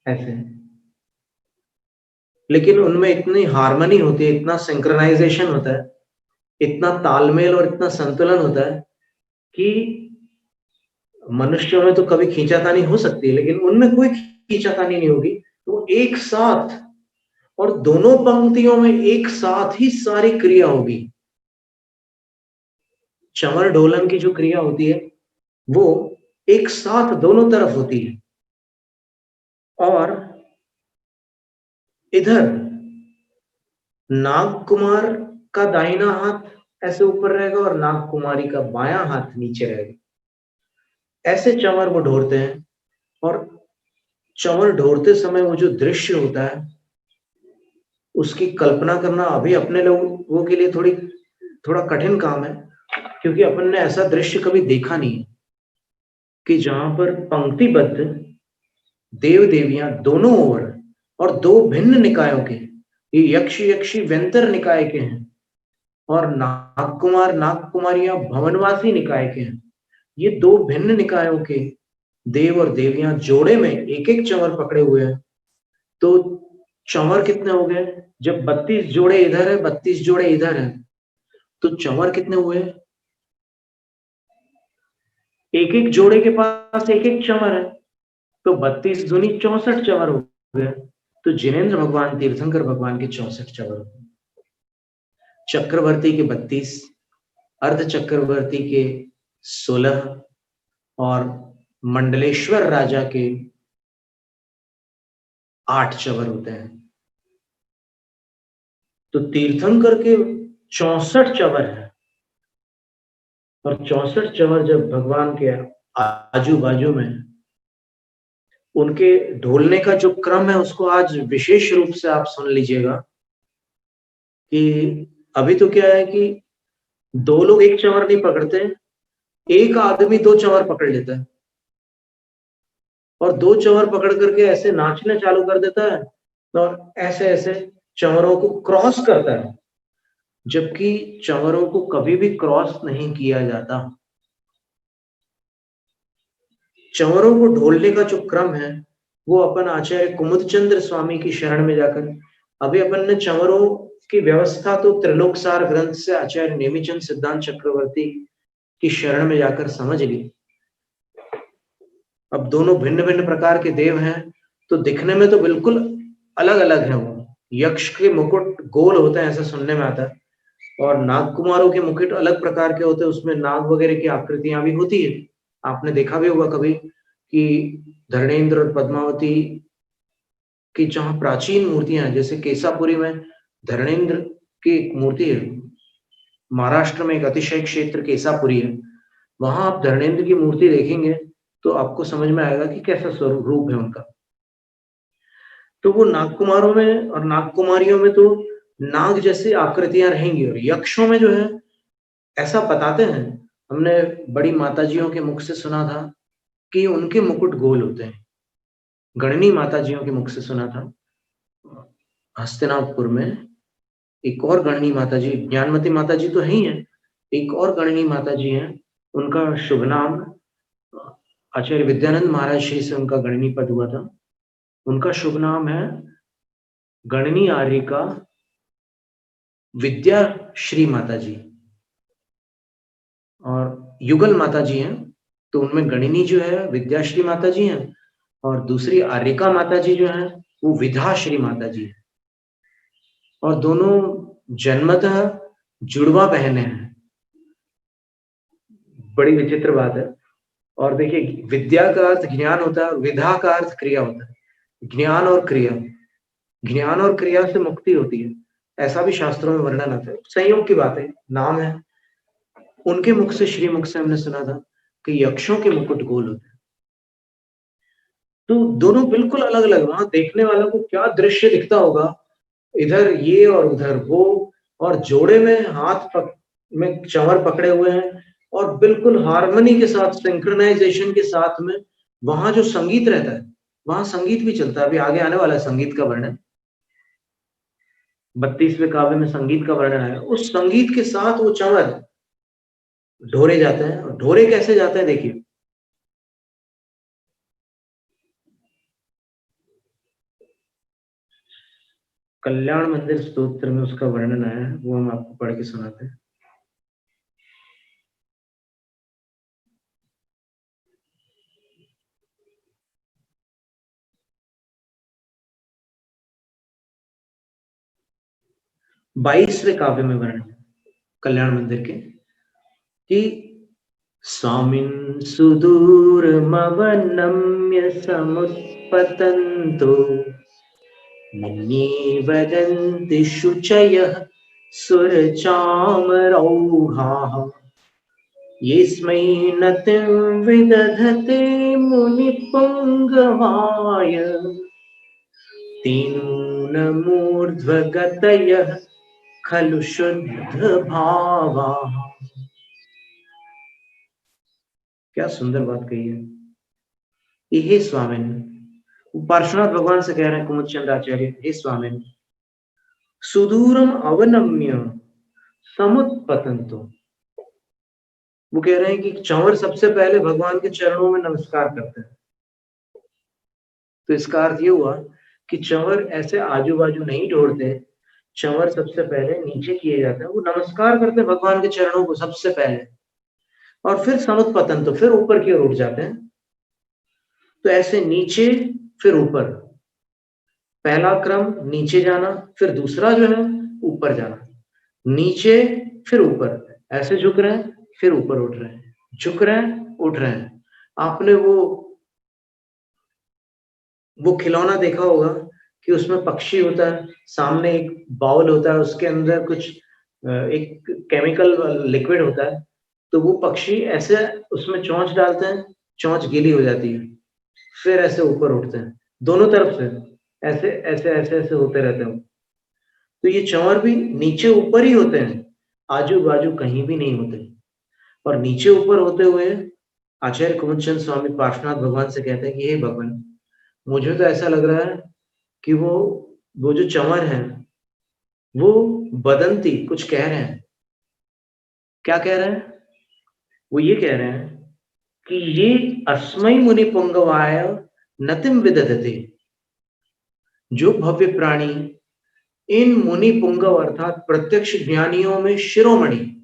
ऐसे। लेकिन उनमें इतनी हार्मनी होती है, इतना सिंक्रोनाइजेशन होता है, इतना तालमेल और इतना संतुलन होता है कि मनुष्यों में तो कभी खींचातानी हो सकती है, लेकिन उनमें कोई खींचातानी नहीं होगी। तो एक साथ और दोनों पंक्तियों में एक साथ ही सारी क्रिया होगी। चंवर ढोलन की जो क्रिया होती है वो एक साथ दोनों तरफ होती है। और इधर नाग कुमार का दाहिना हाथ ऐसे ऊपर रहेगा और नाग कुमारी का बायां हाथ नीचे रहेगा। ऐसे चंवर वो ढोरते हैं। और चंवर ढोरते समय वो जो दृश्य होता है उसकी कल्पना करना अभी अपने लोगों के लिए थोड़ा कठिन काम है, क्योंकि अपन ने ऐसा दृश्य कभी देखा नहीं है कि जहां पर पंक्तिबद्ध देव देवियां दोनों ओर और दो भिन्न निकायों के, ये यक्ष यक्षी व्यंतर निकाय के हैं और नागकुमार नाग कुमारियां भवनवासी निकाय के हैं। ये दो भिन्न निकायों के देव और देवियां जोड़े में एक एक चंवर पकड़े हुए हैं। तो चंवर कितने हो गए? जब 32 जोड़े इधर है, 32 जोड़े इधर है, तो चंवर कितने हुए? एक एक जोड़े के पास एक एक चंवर है, तो 32 दूनी 64 चंवर हो गए। तो जिनेन्द्र भगवान तीर्थंकर भगवान के 64 चंवर हो गए। चक्रवर्ती के 32, अर्ध चक्रवर्ती के 16 और मंडलेश्वर राजा के 8 चंवर होते हैं। तो तीर्थंकर के 64 चंवर है। और 64 चंवर जब भगवान के आजू बाजू में, उनके ढोलने का जो क्रम है उसको आज विशेष रूप से आप सुन लीजिएगा कि अभी तो क्या है कि दो लोग एक चंवर नहीं पकड़ते, एक आदमी दो चंवर पकड़ लेता है और दो चंवर पकड़ करके ऐसे नाचने चालू कर देता है और ऐसे ऐसे चंवरों को क्रॉस करता है, जबकि चंवरों को कभी भी क्रॉस नहीं किया जाता। चंवरों को ढोलने का जो क्रम है वो अपन आचार्य कुमुदचंद्र स्वामी की शरण में जाकर, अभी अपन ने चंवरों की व्यवस्था तो त्रिलोकसार ग्रंथ से आचार्य नेमिचंद सिद्धांत चक्रवर्ती की शरण में जाकर समझ ली। अब दोनों भिन्न भिन्न प्रकार के देव हैं, तो दिखने में तो बिल्कुल अलग अलग है। वो यक्ष के मुकुट गोल होते हैं ऐसा सुनने में आता है, और नाग कुमारों के मुकुट अलग प्रकार के होते हैं, उसमें नाग वगैरह की आकृतियां भी होती है। आपने देखा भी होगा कभी कि धर्मेंद्र और पद्मावती की जहां प्राचीन मूर्तियां हैं, जैसे केसापुरी में धर्मेंद्र की एक मूर्ति है, महाराष्ट्र में एक अतिशय क्षेत्र केसापुरी है, वहां आप धर्मेंद्र की मूर्ति देखेंगे तो आपको समझ में आएगा कि कैसा स्वरूप रूप है उनका। तो वो नागकुमारों में और नागकुमारियों में तो नाग जैसी आकृतियां रहेंगी, और यक्षों में जो है ऐसा बताते हैं, हमने बड़ी माताजियों के मुख से सुना था कि उनके मुकुट गोल होते हैं। गणनी माताजियों के मुख से सुना था। हस्तिनापुर में एक और गणनी माताजी, ज्ञानमती माताजी तो है ही है, एक और गणनी माताजी हैं, उनका शुभ नाम आचार्य विद्यानंद महाराज श्री से उनका गणनी पद हुआ था। उनका शुभ नाम है गणनी आर्यिका विद्या श्री माता जी, और युगल माता जी हैं। तो उनमें गणिनी जो है विद्याश्री माता जी हैं, और दूसरी आर्यिका माता जी जो है वो विधाश्री माता जी है। और दोनों जन्मतः जुड़वा बहनें हैं। बड़ी विचित्र बात है। और देखिए, विद्या का अर्थ ज्ञान होता है और विधा का अर्थ क्रिया होता है। ज्ञान और क्रिया, ज्ञान और क्रिया से मुक्ति होती है, ऐसा भी शास्त्रों में वर्णन आता है। संयोग की बात है, नाम है। उनके मुख से, श्रीमुख से हमने सुना था कि यक्षों के मुकुट गोल होते हैं। तो दोनों बिल्कुल अलग अलग, वहां देखने वालों को क्या दृश्य दिखता होगा, इधर ये और उधर वो, और जोड़े में में चंवर पकड़े हुए हैं, और बिल्कुल हारमोनी के साथ, सिंक्रोनाइजेशन के साथ में वहां जो संगीत रहता है, वहां संगीत भी चलता है। अभी आगे आने वाला है संगीत का वर्णन, 32वें काव्य में संगीत का वर्णन है। उस संगीत के साथ वो चंवर ढोरे जाते हैं। और ढोरे कैसे जाते हैं देखिए, कल्याण मंदिर स्तोत्र में उसका वर्णन आया है, वो हम आपको पढ़ के सुनाते हैं। 22वें काव्य में वर्णन है कल्याण मंदिर के कि स्वामिन् सुदूरमवनम्य समुत्पतन्तो मन्ये वदन्ति शुचयः सुरचामरौघाः यस्मै नतिं विदधते मुनिपुङ्गवाय तेनूनमूर्ध्वगतयः खलु शुद्धभावाः। क्या सुंदर बात कही है। हे स्वामिन, पार्श्वनाथ भगवान से कह रहे हैं कुमुदचंद आचार्य, हे स्वामिन सुदूरम अवनम्य समुत्पतंतो, वो कह रहे हैं कि चंवर सबसे पहले भगवान के चरणों में नमस्कार करते हैं। तो इसका अर्थ ये हुआ कि चंवर ऐसे आजू बाजू नहीं ढोड़ते, चंवर सबसे पहले नीचे किए जाते हैं, वो नमस्कार करते हैं भगवान के चरणों को सबसे पहले, और फिर समुत्पतन तो फिर ऊपर की ओर उठ जाते हैं। तो ऐसे नीचे फिर ऊपर, पहला क्रम नीचे जाना, फिर दूसरा जो है ऊपर जाना, नीचे फिर ऊपर, ऐसे झुक रहे हैं फिर ऊपर उठ रहे हैं, झुक रहे हैं उठ रहे हैं। आपने वो खिलौना देखा होगा कि उसमें पक्षी होता है, सामने एक बाउल होता है, उसके अंदर कुछ एक केमिकल लिक्विड होता है, तो वो पक्षी ऐसे उसमें चोंच डालते हैं, चोंच गीली हो जाती है, फिर ऐसे ऊपर उठते हैं, दोनों तरफ से ऐसे ऐसे ऐसे ऐसे होते रहते हैं। तो ये चंवर भी नीचे ऊपर ही होते हैं, आजू बाजू कहीं भी नहीं होते। और नीचे ऊपर होते हुए आचार्य कुमुदचंद स्वामी पार्श्वनाथ भगवान से कहते हैं कि हे भगवान, मुझे तो ऐसा लग रहा है कि वो जो चंवर है वो बदंती कुछ कह रहे हैं। क्या कह रहे हैं? वो ये कह रहे हैं कि ये अस्मै मुनि पुंगवाय नतिम विदधते, जो भव्य प्राणी इन मुनि पुंगव अर्थात प्रत्यक्ष ज्ञानियों में शिरोमणि,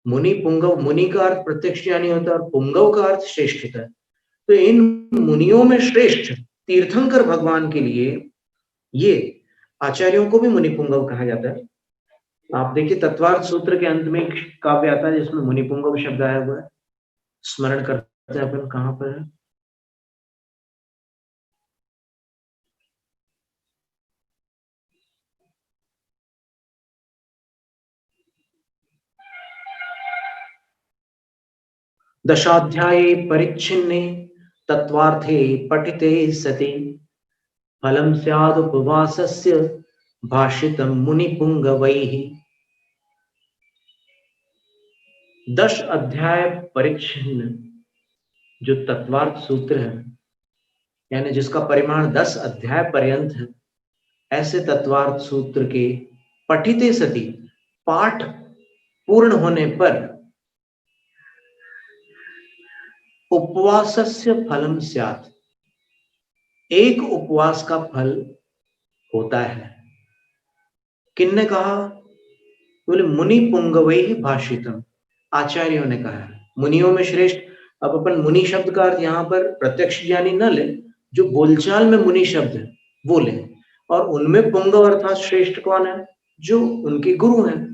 मुनि पुंगव, मुनि का अर्थ प्रत्यक्ष ज्ञानी होता है और पुंगव का अर्थ श्रेष्ठ होता है। तो इन मुनियों में श्रेष्ठ तीर्थंकर भगवान के लिए ये आचार्यों को भी मुनि पुंगव कहा जाता है। आप देखिए तत्वार्थ सूत्र के अंत में एक काव्य आता है जिसमें मुनि पुंगव शब्द आया हुआ है, स्मरण करते हैं अपन, कहां पर है? दशाध्याये परिच्छिन्ने तत्वार्थे पठिते सति फलं स्याद उपवासस्य भाषितं मुनिपुंगवैः। 10 अध्याय परिच्छिन्न जो तत्वार्थ सूत्र है, यानी जिसका परिमाण 10 अध्याय पर्यंत है, ऐसे तत्वार्थ सूत्र के पठिते सति, पाठ पूर्ण होने पर उपवासस्य फलम स्यात्, एक उपवास का फल होता है। किन्ने कहा? बोले मुनि पुंगवैः भाषितम, आचार्यों ने कहा है, मुनियों में श्रेष्ठ। अब अपन मुनि शब्द का अर्थ यहाँ पर प्रत्यक्ष ज्ञानी न ले, जो बोलचाल में मुनि शब्द है वो ले, और उनमें पुंगव अर्थात श्रेष्ठ कौन है? जो उनके गुरु हैं,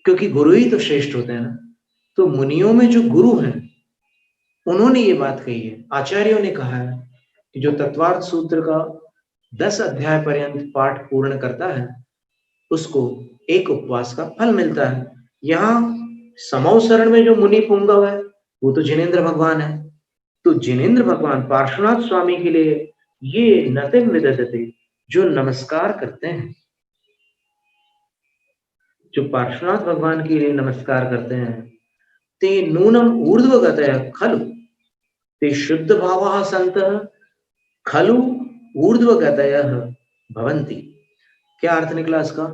क्योंकि गुरु ही तो श्रेष्ठ होते हैं ना। तो मुनियों में जो गुरु हैं उन्होंने ये बात कही है, आचार्यों ने कहा है कि जो तत्वार्थ सूत्र का 10 अध्याय पर्यंत पाठ पूर्ण करता है उसको एक उपवास का फल मिलता है। यहाँ समौसरण में जो मुनि पुंगव है वो तो जिनेन्द्र भगवान है। तो जिनेन्द्र भगवान पार्श्वनाथ स्वामी के लिए ये नतिम विदधते, जो नमस्कार करते हैं, जो पार्श्वनाथ भगवान के लिए नमस्कार करते हैं, ते नूनम ऊर्ध्वगतयः खलु, ते शुद्ध भावः सन्तः खलु ऊर्ध्वगतयः भवन्ति। क्या अर्थ निकला इसका?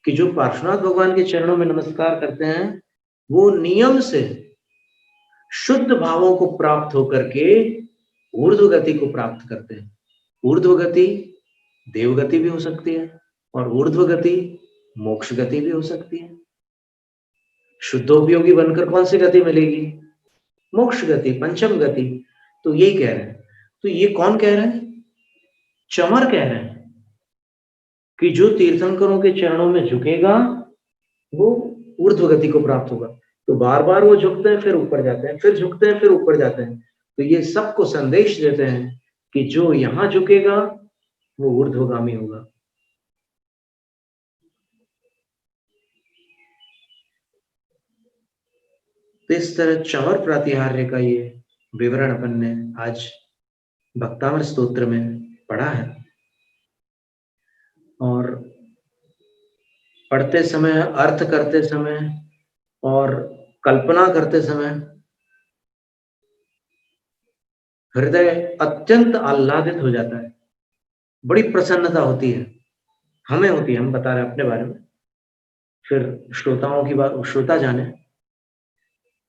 कि जो पार्श्वनाथ भगवान के चरणों में नमस्कार करते हैं वो नियम से शुद्ध भावों को प्राप्त होकर के ऊर्ध्व गति को प्राप्त करते हैं। ऊर्ध्व गति देवगति भी हो सकती है और ऊर्ध्व गति मोक्ष गति भी हो सकती है। शुद्धोपयोगी बनकर कौन सी गति मिलेगी? मोक्ष गति, पंचम गति। तो यही कह रहे हैं। तो ये कौन कह रहे हैं? चमर कह रहे हैं कि जो तीर्थंकरों के चरणों में झुकेगा वो ऊर्ध्व गति को प्राप्त होगा। तो बार बार वो झुकते हैं, फिर ऊपर जाते हैं, फिर झुकते हैं, फिर ऊपर जाते हैं। तो ये सबको संदेश देते हैं कि जो यहां झुकेगा वो ऊर्ध्वगामी होगा। तो इस तरह चंवर प्रातिहार्य का ये विवरण अपन ने आज भक्तामृत स्तोत्र में पढ़ा है। और पढ़ते समय, अर्थ करते समय और कल्पना करते समय हृदय अत्यंत आह्लादित हो जाता है, बड़ी प्रसन्नता होती है, हमें होती है, हम बता रहे हैं अपने बारे में, फिर श्रोताओं की बात श्रोता जाने।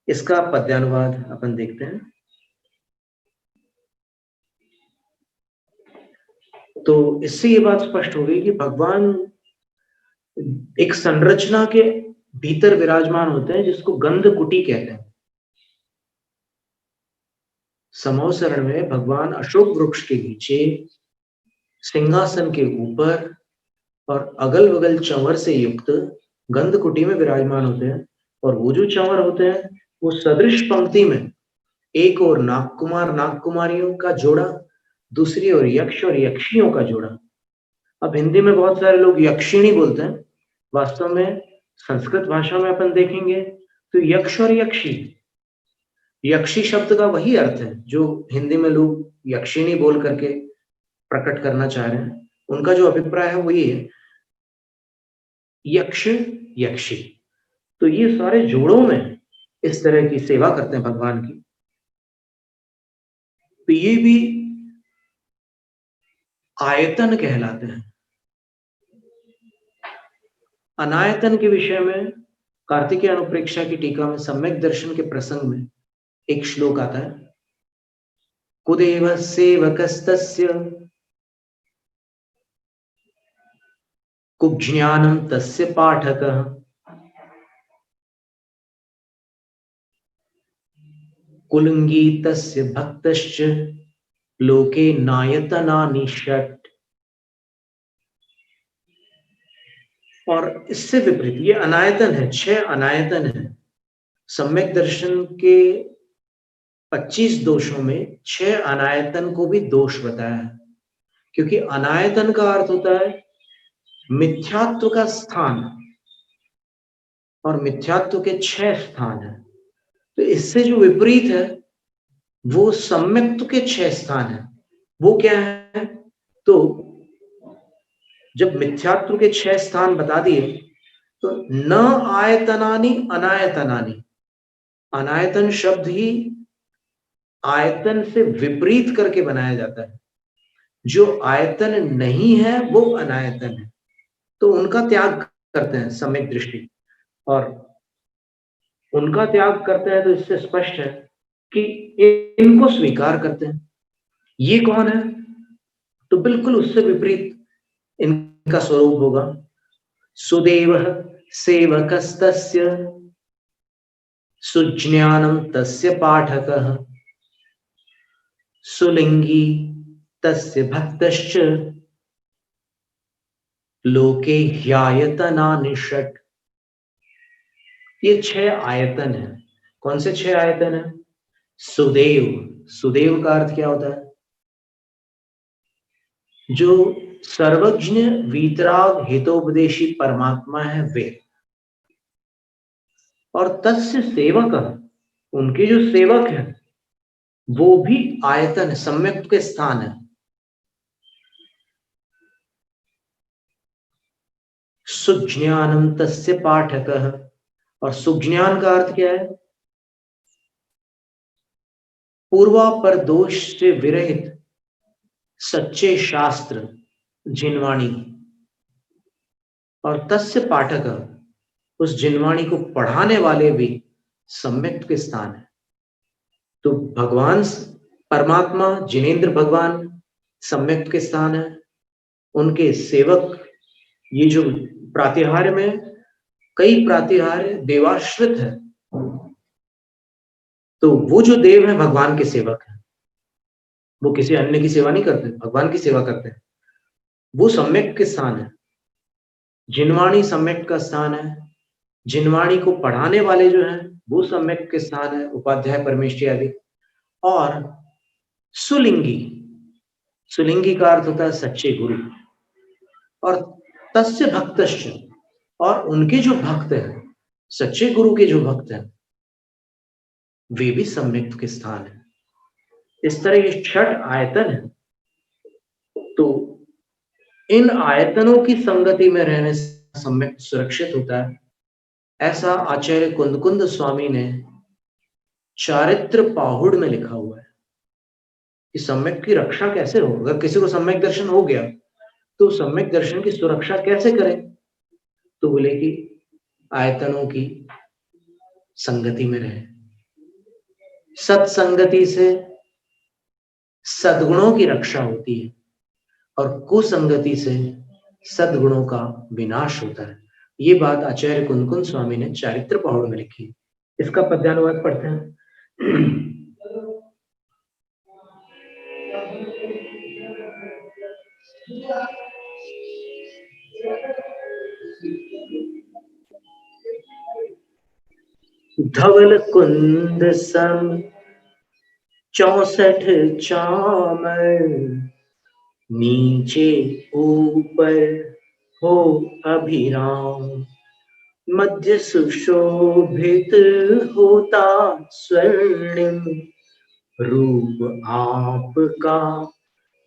इसका पद्यानुवाद अपन देखते हैं। तो इससे ये बात स्पष्ट हो गई कि भगवान एक संरचना के भीतर विराजमान होते हैं जिसको गंध कुटी कहते हैं। समोसरण में भगवान अशोक वृक्ष के नीचे सिंहासन के ऊपर और अगल बगल चंवर से युक्त गंध कुटी में विराजमान होते हैं। और वो जो चंवर होते हैं वो सदृश पंक्ति में एक और नागकुमार नागकुमारियों का जोड़ा, दूसरी ओर यक्ष और यक्षियों का जोड़ा। अब हिंदी में बहुत सारे लोग यक्षिणी बोलते हैं, वास्तव में संस्कृत भाषा में अपन देखेंगे तो यक्ष और यक्षी, यक्षी शब्द का वही अर्थ है जो हिंदी में लोग यक्षिणी बोल करके प्रकट करना चाह रहे हैं। उनका जो अभिप्राय है वही है यक्ष यक्षी। तो ये सारे जोड़ों में इस तरह की सेवा करते हैं भगवान की। तो ये भी आयतन कहलाते हैं। अनायतन के विषय में कार्तिकेय अनुप्रेक्षा की टीका में सम्यक दर्शन के प्रसंग में एक श्लोक आता है, कुदेव सेवकस्तस्य कुज्ञानम तस्य पाठकः कुलंगी तस्य भक्तश्च लोके नायतनानि षट्। और इससे विपरीत ये अनायतन है, 6 अनायतन है। सम्यक दर्शन के 25 दोषों में 6 अनायतन को भी दोष बताया है, क्योंकि अनायतन का अर्थ होता है मिथ्यात्व का स्थान, और मिथ्यात्व के 6 स्थान है। तो इससे जो विपरीत है वो सम्यक्त्व के 6 स्थान है। वो क्या है? तो जब मिथ्यात्व के 6 स्थान बता दिए तो न आयतनानि अनायतनानि, अनायतन शब्द ही आयतन से विपरीत करके बनाया जाता है। जो आयतन नहीं है वो अनायतन है, तो उनका त्याग करते हैं सम्यक दृष्टि। और उनका त्याग करते हैं तो इससे स्पष्ट है कि इनको स्वीकार करते हैं। ये कौन है? तो बिल्कुल उससे विपरीत इनका स्वरूप होगा। सुदेवः सेवकस्तस्य सुज्ञानम तस्य पाठकः सुलिंगी तस्य भक्तश्च लोके ह्यायतनानि षट्। ये 6 आयतन है। कौन से 6 आयतन है? सुदेव, सुदेव का अर्थ क्या होता है? जो सर्वज्ञ वीतराग हितोपदेशी परमात्मा है वे। और तस्य सेवक, उनके जो सेवक है वो भी आयतन, सम्यक के स्थान है। सुज्ञानम तस्य पाठकः, और सुज्ञान का अर्थ क्या है? पूर्वापर दोष से विरहित सच्चे शास्त्र जिनवाणी। और तस्य पाठक, उस जिनवाणी को पढ़ाने वाले भी सम्यक के स्थान है। तो भगवान परमात्मा जिनेन्द्र भगवान सम्यक के स्थान है। उनके सेवक, ये जो प्रातिहार्य में कई प्रातिहार्य देवाश्रित है, तो वो जो देव है भगवान के सेवक है, वो किसी अन्य की सेवा नहीं करते, भगवान की सेवा करते हैं। वो सम्यक के स्थान है। जिनवाणी सम्यक का स्थान है, जिनवाणी को पढ़ाने वाले जो हैं वो सम्यक के स्थान है, उपाध्याय, परमेष्ठी आदि। और सुलिंगी, सुलिंगी का अर्थ होता है सच्चे गुरु। और तस्य भक्तश्च, और उनके जो भक्त हैं, सच्चे गुरु के जो भक्त हैं, वे भी सम्यक के स्थान है। इस तरह ये 6 आयतन है। तो इन आयतनों की संगति में रहने से सम्यक सुरक्षित होता है। ऐसा आचार्य कुंदकुंद स्वामी ने चारित्र पाहुड़ में लिखा हुआ है कि सम्यक की रक्षा कैसे हो। अगर किसी को सम्यक दर्शन हो गया तो सम्यक दर्शन की सुरक्षा कैसे करें? तो बोले कि आयतनों की संगति में रहे। सत्संगति से सद्गुणों की रक्षा होती है और कुसंगति से सद्गुणों का विनाश होता है। ये बात आचार्य कुंदकुंद स्वामी ने चारित्र पाहुड़ में लिखी है। इसका पद्यानुवाद पढ़ते हैं। धवल कुंद सम 64 चामर, नीचे ऊपर हो अभिराम। मध्य सुशोभित होता स्वर्णिम, रूप आपका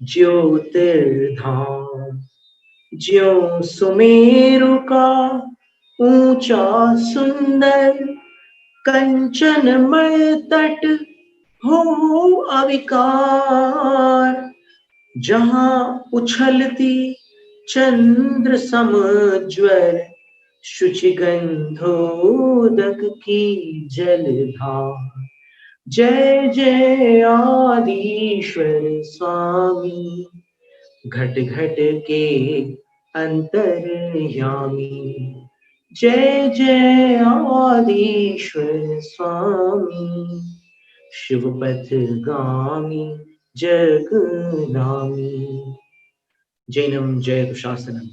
ज्योतिर्धाम। ज्यों सुमेरु का ऊंचा सुंदर, कंचनमय तट हो अविकार। जहां उछलती चंद्र समज्वल, शुचिगंधोदक की जलधार। जय जय आदिश्वर स्वामी, घट घट के अंतर्यामी। जय जय आदिश्वर स्वामी, शिवपथ गामी जगनामी। जैनम जयतु शासनम।